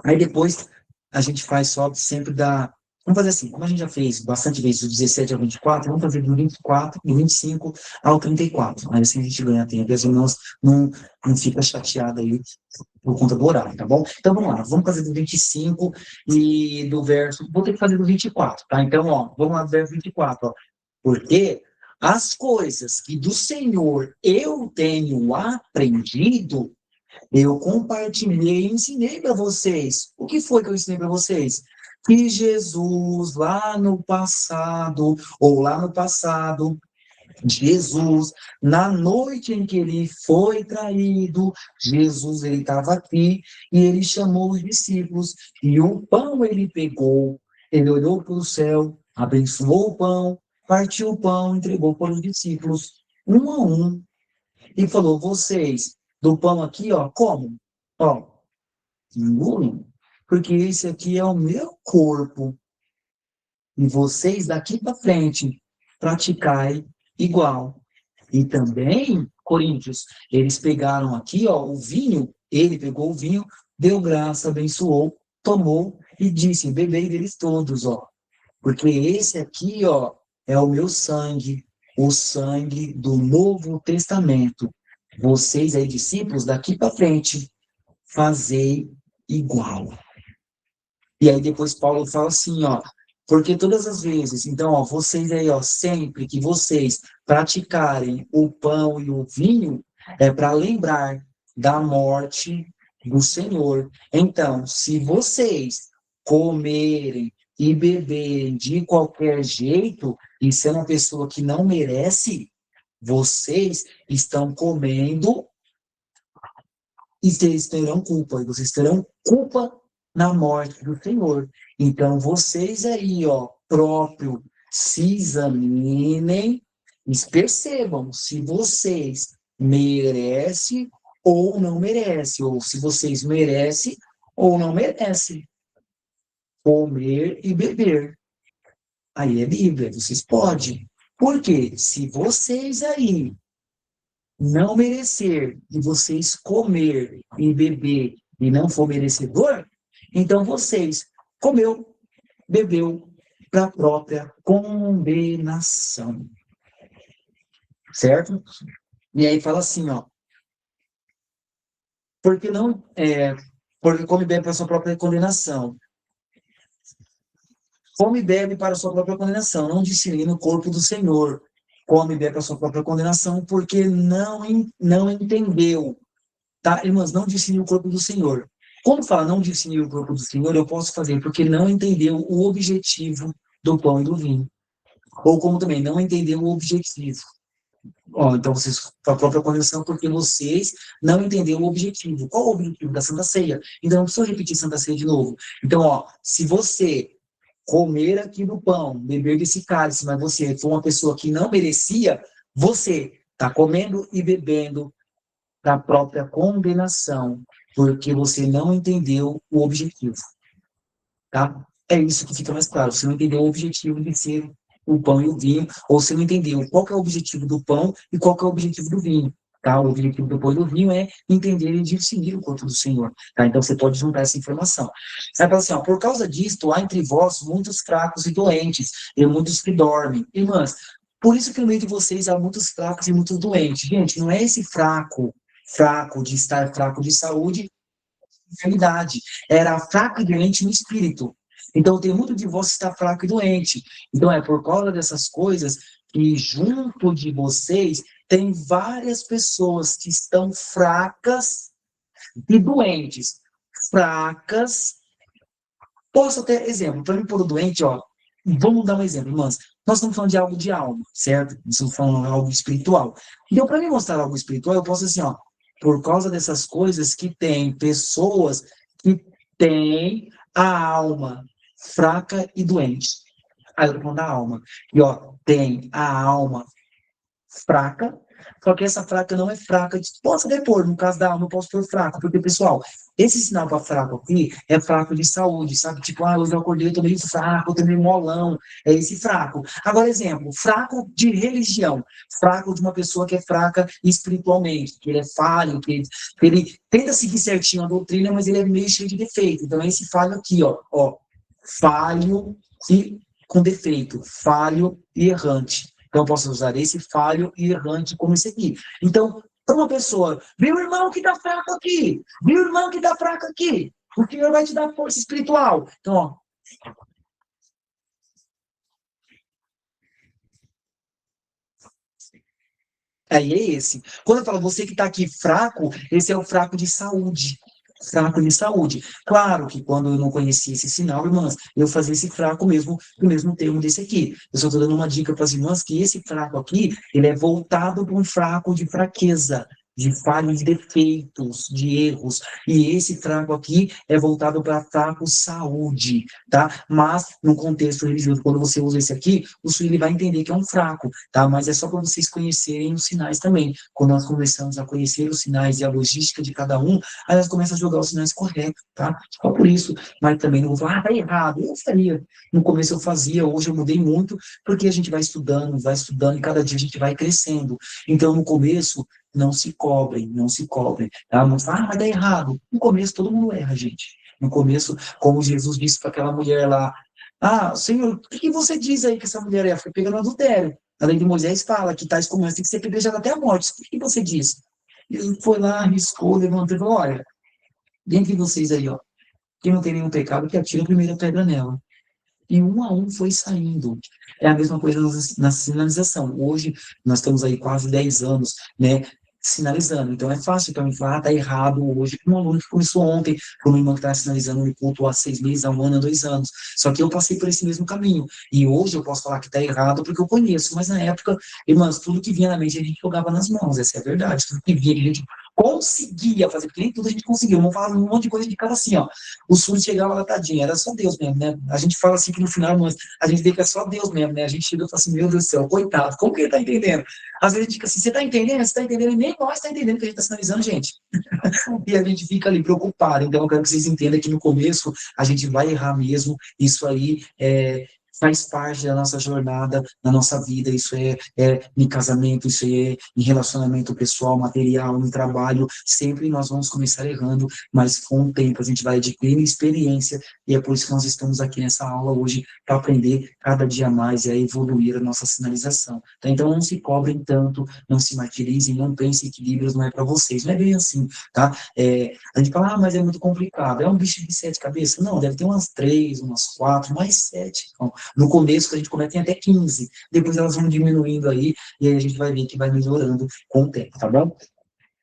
Aí depois a gente faz só sempre da. Vamos fazer assim, como a gente já fez bastante vezes do 17 ao 24, vamos fazer do 24, do 25 ao 34. Aí assim a gente ganha tempo e as irmãs não fica chateada aí por conta do horário, tá bom? Então vamos lá, vamos fazer do 25 e do verso. Vou ter que fazer do 24, tá? Então, ó, vamos lá do verso 24, ó. Porque as coisas que do Senhor eu tenho aprendido eu compartilhei e ensinei para vocês. O que foi que eu ensinei para vocês? Que Jesus, lá no passado, Jesus, na noite em que ele foi traído, Jesus, ele estava aqui e ele chamou os discípulos e o pão ele pegou Ele olhou para o céu, abençoou o pão, partiu o pão, entregou para os discípulos, um a um, e falou: vocês, do pão aqui, ó, como? Ó, engolem, porque esse aqui é o meu corpo, e vocês daqui para frente praticai igual. E também, Coríntios, eles pegaram aqui, ó, o vinho, ele pegou o vinho, deu graça, abençoou, tomou e disse: bebei deles todos, ó. Porque esse aqui, ó, é o meu sangue, o sangue do Novo Testamento. Vocês aí, discípulos, daqui para frente, fazei igual. E aí depois Paulo fala assim, ó, porque todas as vezes, então, ó, vocês aí, ó, sempre que vocês praticarem o pão e o vinho, é para lembrar da morte do Senhor. Então, se vocês comerem e beberem de qualquer jeito, e ser uma pessoa que não merece, vocês estão comendo e vocês terão culpa, e vocês terão culpa na morte do Senhor. Então, vocês aí, ó, próprio, se examinem e percebam se vocês merecem ou não merecem, ou se vocês merecem ou não merecem comer e beber. Aí é Bíblia, vocês podem. Porque se vocês aí não merecer e vocês comer e beber e não for merecedor, então vocês comeu, bebeu para a própria condenação. Certo? E aí fala assim, ó, porque não porque come e bebe para a sua própria condenação. Come e bebe para a sua própria condenação, não disciplina o corpo do Senhor. Come e bebe para a sua própria condenação, porque não entendeu. Tá, irmãs, não discernir o corpo do Senhor. Quando fala não discernir o corpo do Senhor, eu posso fazer porque não entendeu o objetivo do pão e do vinho. Ou como também não entendeu o objetivo. Ó, então, vocês, a própria conversão, porque vocês não entenderam o objetivo. Qual o objetivo da Santa Ceia? Então, não precisa repetir Santa Ceia de novo. Então, ó, se você comer aqui do pão, beber desse cálice, mas você for uma pessoa que não merecia, você está comendo e bebendo da própria condenação, porque você não entendeu o objetivo, tá? É isso que fica mais claro. Você não entendeu o objetivo de ser o pão e o vinho, ou você não entendeu qual que é o objetivo do pão e qual que é o objetivo do vinho, tá? O objetivo do pão e do vinho é entender e discernir o corpo do Senhor, tá? Então você pode juntar essa informação. Aí fala assim, ó, por causa disto, há entre vós muitos fracos e doentes, e muitos que dormem. Irmãs, por isso que no meio de vocês há muitos fracos e muitos doentes. Gente, não é esse fraco de estar fraco de saúde, realidade. Era fraco e doente no espírito. Então, tem muito de vós que está fraco e doente. Então, é por causa dessas coisas que junto de vocês tem várias pessoas que estão fracas e doentes. Fracas. Posso até, exemplo, para mim pôr o doente, ó, vamos dar um exemplo, irmãs. Nós estamos falando de algo de alma, certo? Nós estamos falando de algo espiritual. Então, para me mostrar algo espiritual, eu posso assim, ó, por causa dessas coisas que tem pessoas que têm a alma fraca e doente. Aí eu tô falando da alma. E, ó, tem a alma fraca, só que essa fraca não é fraca. Posso até pôr, no caso da alma, eu posso pôr fraco, porque, pessoal, esse sinal para fraco aqui é fraco de saúde, sabe? Tipo, ah, hoje eu acordei, eu tô meio fraco, eu tô meio molão. É esse fraco. Agora, exemplo, fraco de religião, fraco de uma pessoa que é fraca espiritualmente, que ele é falho, que ele tenta seguir certinho a doutrina, mas ele é meio cheio de defeito. Então, é esse falho aqui, ó, falho e com defeito, falho e errante. Então, eu posso usar esse falho e errante como esse aqui. Então, para uma pessoa, meu irmão que está fraco aqui, meu irmão que está fraco aqui, o Senhor vai te dar força espiritual. Então, ó, aí é esse. Quando eu falo você que está aqui fraco, esse é o fraco de saúde. Fraco de saúde. Claro que quando eu não conhecia esse sinal, irmãs, eu fazia esse fraco mesmo, o mesmo termo desse aqui. Eu só estou dando uma dica para as irmãs que esse fraco aqui, ele é voltado para um fraco de fraqueza. de falhas, de defeitos, de erros. E esse fraco aqui é voltado para fraco saúde, tá? Mas, no contexto religioso, quando você usa esse aqui, o filho ele vai entender que é um fraco, tá? Mas é só para vocês conhecerem os sinais também. Quando nós começamos a conhecer os sinais e a logística de cada um, aí nós começamos a jogar os sinais corretos, tá? Só por isso. Mas também não vou falar, ah, tá errado. Eu faria. No começo eu fazia, hoje eu mudei muito, porque a gente vai estudando, e cada dia a gente vai crescendo. Então, no começo, não se cobrem, não se cobrem. Tá? Não fala, ah, mas dá errado. No começo, todo mundo erra, gente. No começo, como Jesus disse para aquela mulher lá, ah, Senhor, o que você diz aí que essa mulher é? Foi pegando adultério. A lei de Moisés fala que tais como essa tem que ser apedrejada até a morte. O que você diz? Ele foi lá, arriscou, levantou e falou, olha, dentre vocês aí, ó, quem não tem nenhum pecado, que atira a primeira pedra nela. E um a um foi saindo. É a mesma coisa na sinalização. Hoje, nós estamos aí quase 10 anos, né, sinalizando. Então, é fácil para mim falar, ah, tá errado hoje. Um aluno que começou ontem, para uma irmã que está sinalizando no culto há 6 meses, há um ano, há 2 anos. Só que eu passei por esse mesmo caminho. E hoje eu posso falar que está errado porque eu conheço. Mas na época, irmãs, tudo que vinha na mente a gente jogava nas mãos. Essa é a verdade. Tudo que vinha, a gente conseguia fazer, porque nem tudo a gente conseguiu. Vamos falar um monte de coisa de cara assim, ó. O surdo chegava lá, tadinho, era só Deus mesmo, né? A gente fala assim que no final, mas a gente vê que é só Deus mesmo, né? A gente chega e fala assim, meu Deus do céu, coitado, como que ele tá entendendo? Às vezes a gente fica assim, você tá entendendo? Você tá entendendo? E nem nós tá entendendo que a gente tá sinalizando, gente. E a gente fica ali preocupado. Então, eu quero que vocês entendam que no começo a gente vai errar mesmo. Isso aí faz parte da nossa jornada, da nossa vida. Isso é em casamento, isso é em relacionamento pessoal, material, no trabalho. Sempre nós vamos começar errando, mas com o tempo a gente vai adquirindo experiência. E é por isso que nós estamos aqui nessa aula hoje, para aprender cada dia mais e a evoluir a nossa sinalização. Tá? Então, não se cobrem tanto, não se martirizem, não pensem que Libras não é para vocês. Não é bem assim, tá? A gente fala, ah, mas é muito complicado. É um bicho de 7 cabeças? Não, deve ter umas 3, umas 4, mais 7. Então, no começo, que a gente começa, tem até 15. Depois elas vão diminuindo aí, e aí a gente vai ver que vai melhorando com o tempo, tá bom?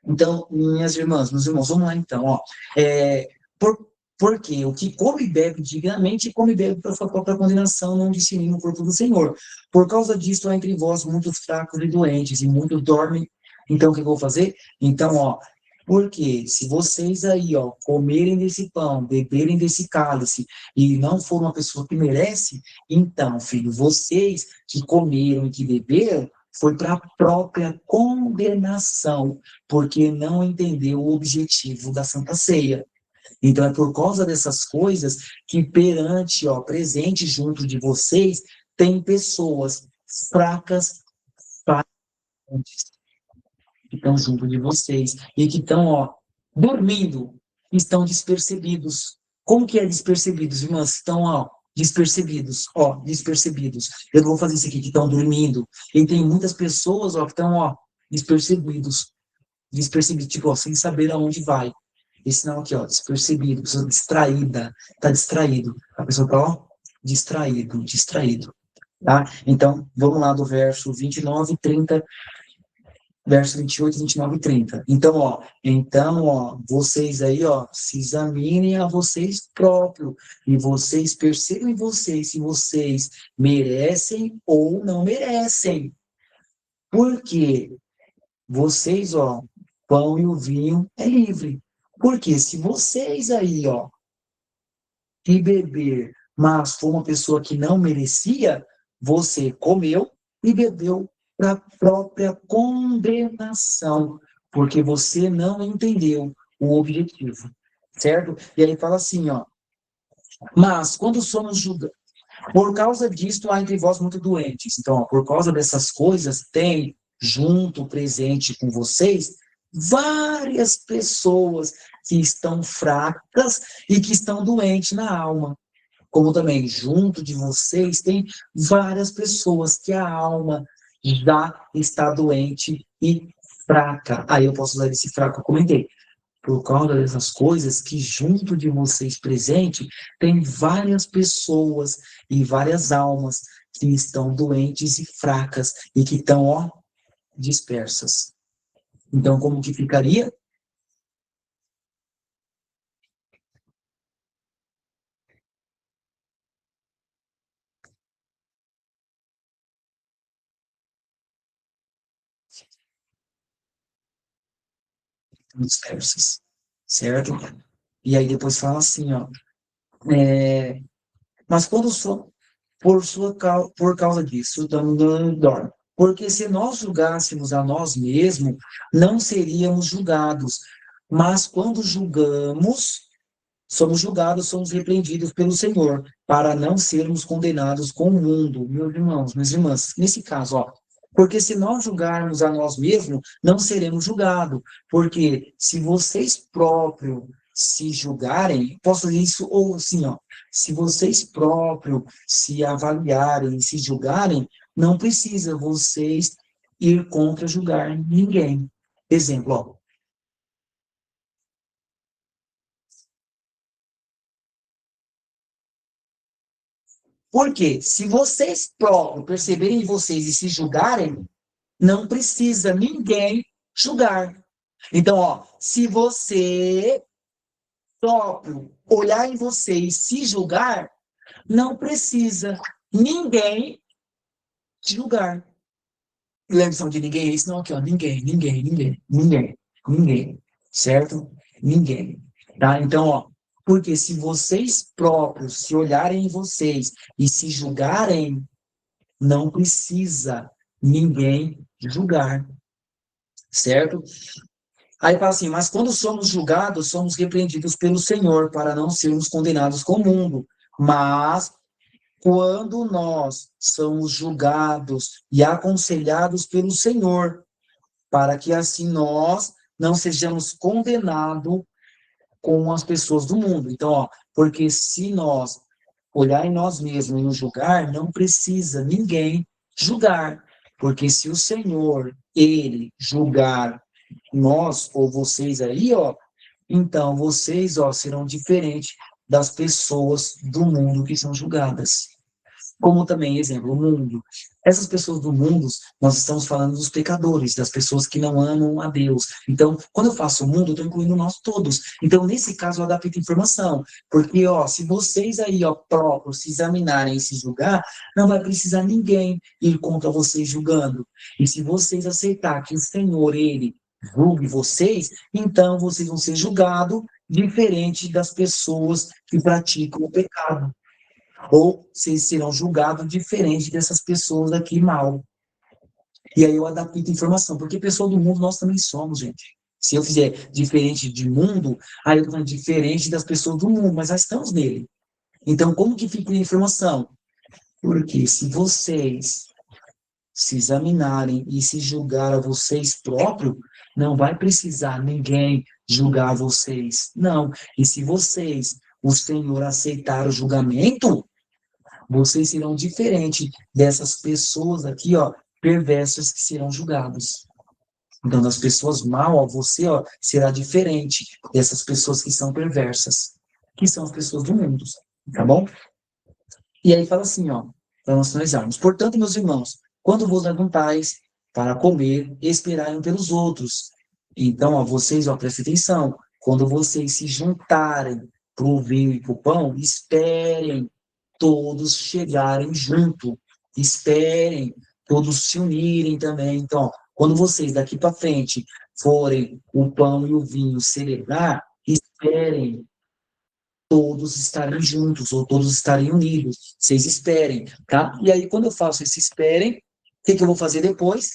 Então, minhas irmãs, meus irmãos, vamos lá então, ó. É, por, porque o que come e bebe dignamente, come e bebe para sua própria condenação, não disciplina o corpo do Senhor. Por causa disso, há entre vós muitos fracos e doentes, e muitos dormem. Então, o que eu vou fazer? Então, ó, porque se vocês aí, ó, comerem desse pão, beberem desse cálice, e não for uma pessoa que merece, então, filho, vocês que comeram e que beberam, foi para a própria condenação, porque não entendeu o objetivo da Santa Ceia. Então, é por causa dessas coisas que perante, ó, presente junto de vocês, tem pessoas fracas, fracas, que estão junto de vocês e que estão, ó, dormindo, estão despercebidos. Como que é despercebidos, irmãs? Estão, ó, despercebidos, ó, despercebidos. Eu não vou fazer isso aqui, que estão dormindo. E tem muitas pessoas, ó, que estão, ó, despercebidos, despercebidos, tipo, ó, sem saber aonde vai. Esse sinal aqui, ó, despercebido, pessoa distraída, tá distraído. A pessoa tá, ó, distraído, distraído. Tá? Então, vamos lá do verso 29 30 verso 28, 29 e 30. Então, ó, vocês aí, ó, se examinem a vocês próprios e vocês percebam em vocês se vocês merecem ou não merecem. Porque vocês, ó, pão e o vinho é livre. Porque se vocês aí, ó, que beber, mas for uma pessoa que não merecia, você comeu e bebeu para a própria condenação, porque você não entendeu o objetivo, certo? E aí fala assim, ó, mas quando somos julgados, por causa disto há entre vós muito doentes. Então, ó, por causa dessas coisas, tem junto, presente com vocês, várias pessoas que estão fracas e que estão doentes na alma, como também junto de vocês tem várias pessoas que a alma já está doente e fraca. Aí eu posso usar esse fraco, eu comentei. Por causa dessas coisas que junto de vocês presente tem várias pessoas e várias almas que estão doentes e fracas e que estão, ó, dispersas. Então, como que ficaria? persas, certo? E aí depois fala assim, ó, mas quando sou por causa disso, dorme. Porque se nós julgássemos a nós mesmos, não seríamos julgados. Mas quando julgamos, somos julgados, somos repreendidos pelo Senhor, para não sermos condenados com o mundo. Meus irmãos, minhas irmãs, nesse caso, ó, porque se nós julgarmos a nós mesmos, não seremos julgados. Porque se vocês próprios se julgarem, posso dizer isso, ou assim, ó, se vocês próprios se avaliarem, se julgarem, não precisa vocês ir contra julgar ninguém. Exemplo, ó, porque se vocês próprios perceberem em vocês e se julgarem, não precisa ninguém julgar. Então, ó, se você próprio olhar em você e se julgar, não precisa ninguém te julgar. Lembre-se de ninguém, é isso não aqui, ó, ninguém, certo? Ninguém, tá? Então, ó, porque se vocês próprios se olharem em vocês e se julgarem, não precisa ninguém julgar, certo? Aí fala assim, mas quando somos julgados, somos repreendidos pelo Senhor, para não sermos condenados com o mundo. Mas quando nós somos julgados e aconselhados pelo Senhor, para que assim nós não sejamos condenados com as pessoas do mundo. Então, ó, porque se nós olhar em nós mesmos e nos julgar, não precisa ninguém julgar. Porque se o Senhor, ele julgar nós ou vocês aí, ó, então vocês, ó, serão diferentes das pessoas do mundo que são julgadas. Como também, exemplo, o mundo. Essas pessoas do mundo, nós estamos falando dos pecadores, das pessoas que não amam a Deus. Então, quando eu faço o mundo, eu estou incluindo nós todos. Então, nesse caso, eu adapto informação. Porque, ó, se vocês aí, ó, próprios se examinarem e se julgar, não vai precisar ninguém ir contra vocês julgando. E se vocês aceitar que o Senhor, ele julgue vocês, então vocês vão ser julgados diferente das pessoas que praticam o pecado ou vocês serão julgados diferente dessas pessoas aqui mal. E aí eu adapto a informação, porque pessoa do mundo nós também somos, gente. Se eu fizer diferente de mundo, aí eu estou falando diferente das pessoas do mundo, mas nós estamos nele. Então, como que fica a informação? Porque se vocês se examinarem e se julgar a vocês próprios, não vai precisar ninguém julgar vocês. Não. E se vocês, o Senhor, aceitar o julgamento, vocês serão diferentes dessas pessoas aqui, ó, perversas que serão julgadas. Então, das pessoas mal, ó, você, ó, será diferente dessas pessoas que são perversas, que são as pessoas do mundo, tá bom? E aí fala assim, ó, para nós finalizarmos. Portanto, meus irmãos, quando vos levantais para comer, esperai um pelos outros. Então, ó, vocês, ó, prestem atenção. Quando vocês se juntarem para o vinho e para o pão, esperem todos chegarem junto. Esperem todos se unirem também. Então, quando vocês daqui para frente forem o pão e o vinho celebrar, esperem todos estarem juntos ou todos estarem unidos. Vocês esperem, tá? E aí, quando eu faço esse esperem, o que eu vou fazer depois?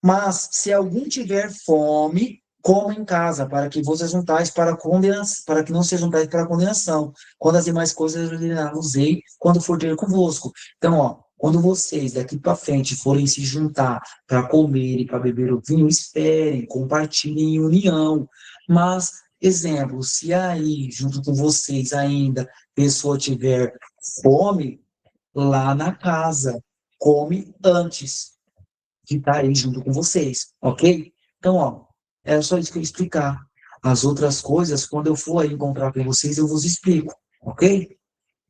Mas se algum tiver fome, coma em casa, para que vos ajuntais para condenação, para que não se juntais para condenação. Quando as demais coisas usei, quando for ter convosco. Então, ó, quando vocês daqui para frente forem se juntar para comer e para beber o vinho, esperem, compartilhem em união. Mas, exemplo, se aí, junto com vocês ainda, pessoa tiver fome, lá na casa, come antes de estar aí junto com vocês, ok? Então, ó, é só isso que eu ia explicar. As outras coisas, quando eu for aí encontrar com vocês, eu vos explico, ok?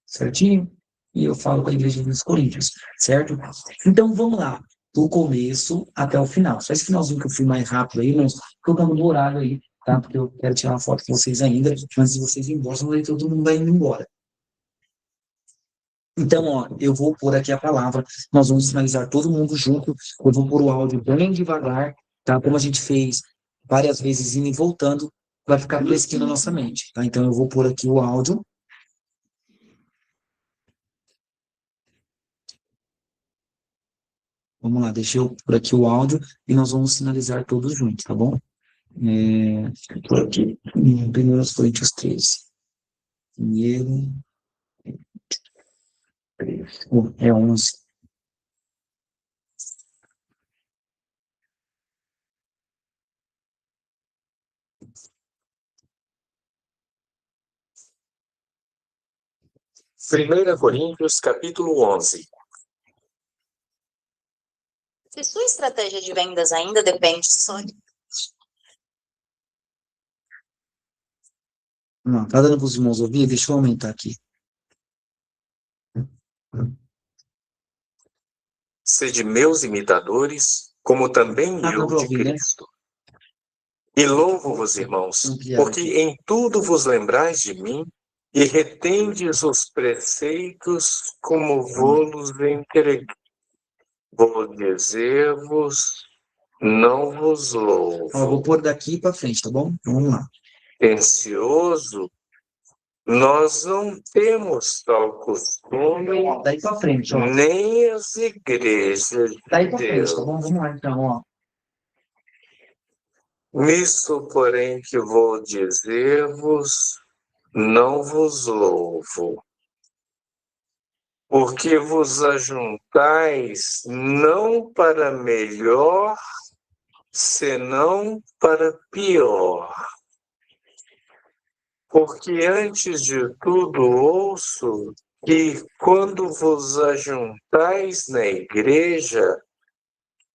Certinho? E eu falo com a igreja dos Coríntios, certo? Então, vamos lá. Do começo até o final. Só esse finalzinho que eu fui mais rápido aí, mas colocando no horário aí, tá? Porque eu quero tirar uma foto com vocês ainda, antes de vocês ir embora, senão aí todo mundo vai indo embora. Então, ó, eu vou pôr aqui a palavra, nós vamos finalizar todo mundo junto, eu vou pôr o áudio bem devagar, tá? Como a gente fez várias vezes indo e voltando, vai ficar fresquinho na nossa mente, tá? Então eu vou pôr aqui o áudio. Vamos lá, deixa eu pôr aqui o áudio e nós vamos sinalizar todos juntos, tá bom? Por aqui, 1 Coríntios 13. Primeiro, é 11. Primeira Coríntios, capítulo 11. Se sua estratégia de vendas ainda depende só de... Não, tá dando para os irmãos ouvir? Deixa eu aumentar aqui. Sede meus imitadores, como também Dá eu para de ouvir, né? Cristo. E louvo-vos, irmãos, Ampliar porque aqui. em tudo vos lembrais de mim e retendes os preceitos como vou-los entreguei. Vou dizer-vos, não vos Ó, vou louvo. pôr daqui para frente, tá bom? Então, vamos lá. Ansioso, nós não temos tal costume, Daí para frente, ó. nem as igrejas Daí de para frente, tá Deus. bom? Vamos lá, então, ó. Nisso, porém, que vou dizer-vos, não vos louvo, porque vos ajuntais não para melhor, senão para pior. Porque antes de tudo ouço que, quando vos ajuntais na igreja,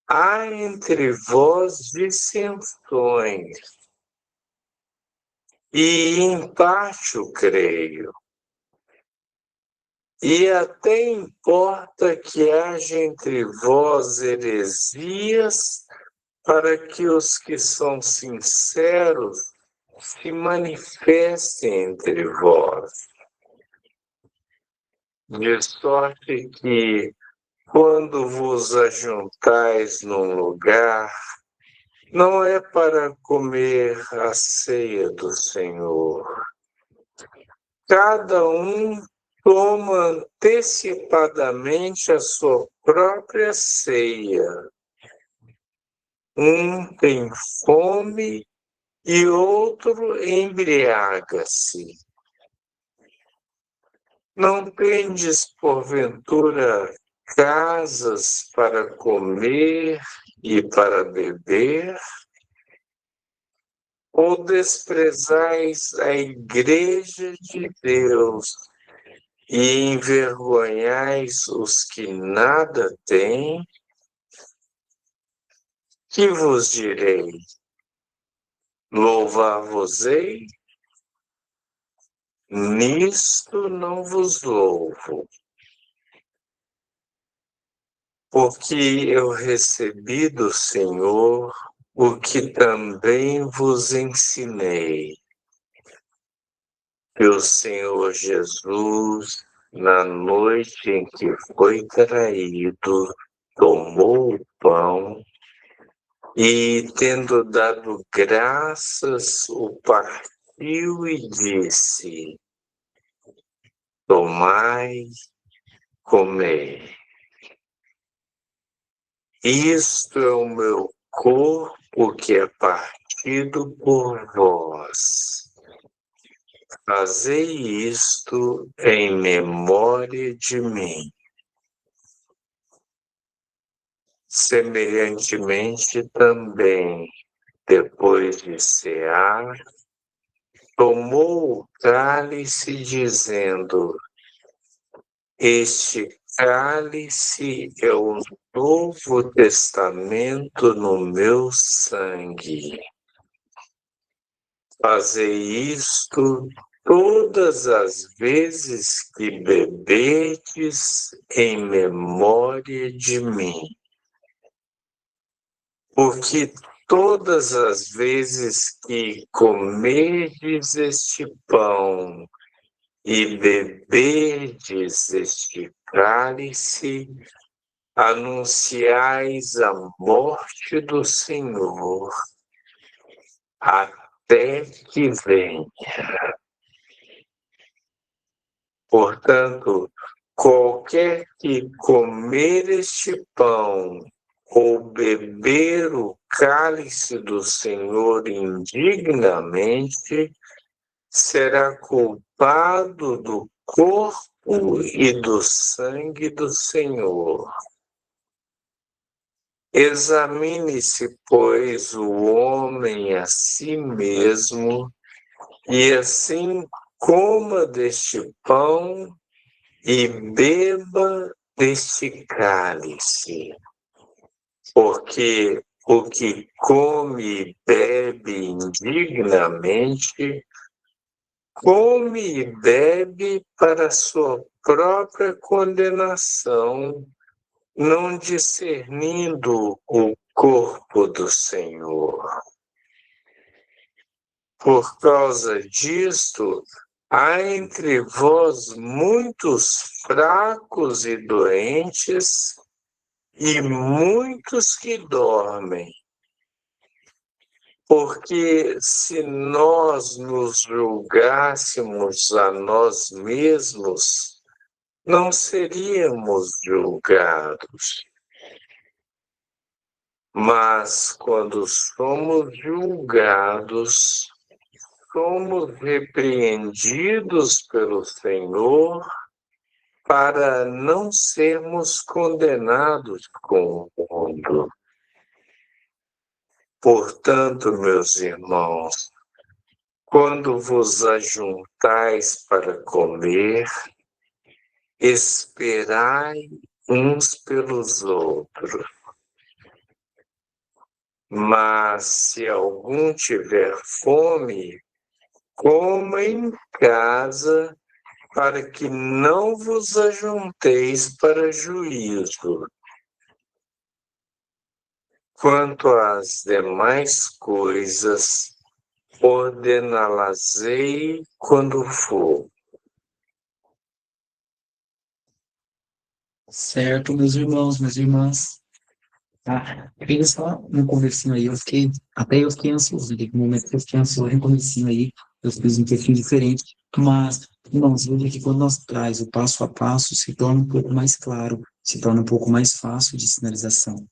há entre vós dissensões. E em parte o creio. E até importa que haja entre vós heresias, para que os que são sinceros se manifestem entre vós. De sorte que, quando vos ajuntais num lugar, não é para comer a ceia do Senhor. Cada um toma antecipadamente a sua própria ceia. Um tem fome e outro embriaga-se. Não tendes, porventura, casas para comer e para beber? Ou desprezais a igreja de Deus e envergonhais os que nada têm? Que vos direi? Louvar-vos-ei? Nisto não vos louvo, porque eu recebi do Senhor o que também vos ensinei, que o Senhor Jesus, na noite em que foi traído, tomou o pão e, tendo dado graças, o partiu e disse: tomai, comei. Isto é o meu corpo que é partido por vós. Fazei isto em memória de mim. Semelhantemente também, depois de cear, tomou o cálice, dizendo: este cálice é o Novo Testamento no meu sangue. Fazei isto todas as vezes que bebedes em memória de mim. Porque todas as vezes que comerdes este pão e beberdes este cálice, anunciais a morte do Senhor até que venha. Portanto, qualquer que comer este pão ou beber o cálice do Senhor indignamente, será culpado do corpo e do sangue do Senhor. Examine-se, pois, o homem a si mesmo, e assim coma deste pão e beba deste cálice. Porque o que come e bebe indignamente, come e bebe para sua própria condenação, não discernindo o corpo do Senhor. Por causa disto, há entre vós muitos fracos e doentes, e muitos que dormem. Porque se nós nos julgássemos a nós mesmos, não seríamos julgados. Mas quando somos julgados, somos repreendidos pelo Senhor para não sermos condenados com o mundo. Portanto, meus irmãos, quando vos ajuntais para comer, esperai uns pelos outros. Mas se algum tiver fome, coma em casa, para que não vos ajunteis para juízo. Quanto às demais coisas, ordená-las-ei quando for. Certo, meus irmãos, minhas irmãs. Tá? Fiz só no comecinho aí, até eu fiquei ansioso, no momento que eu fiquei ansioso no comecinho aí, eu fiz um pouquinho diferente, mas, irmãos, veja que quando nós traz o passo a passo, se torna um pouco mais claro, se torna um pouco mais fácil de sinalização.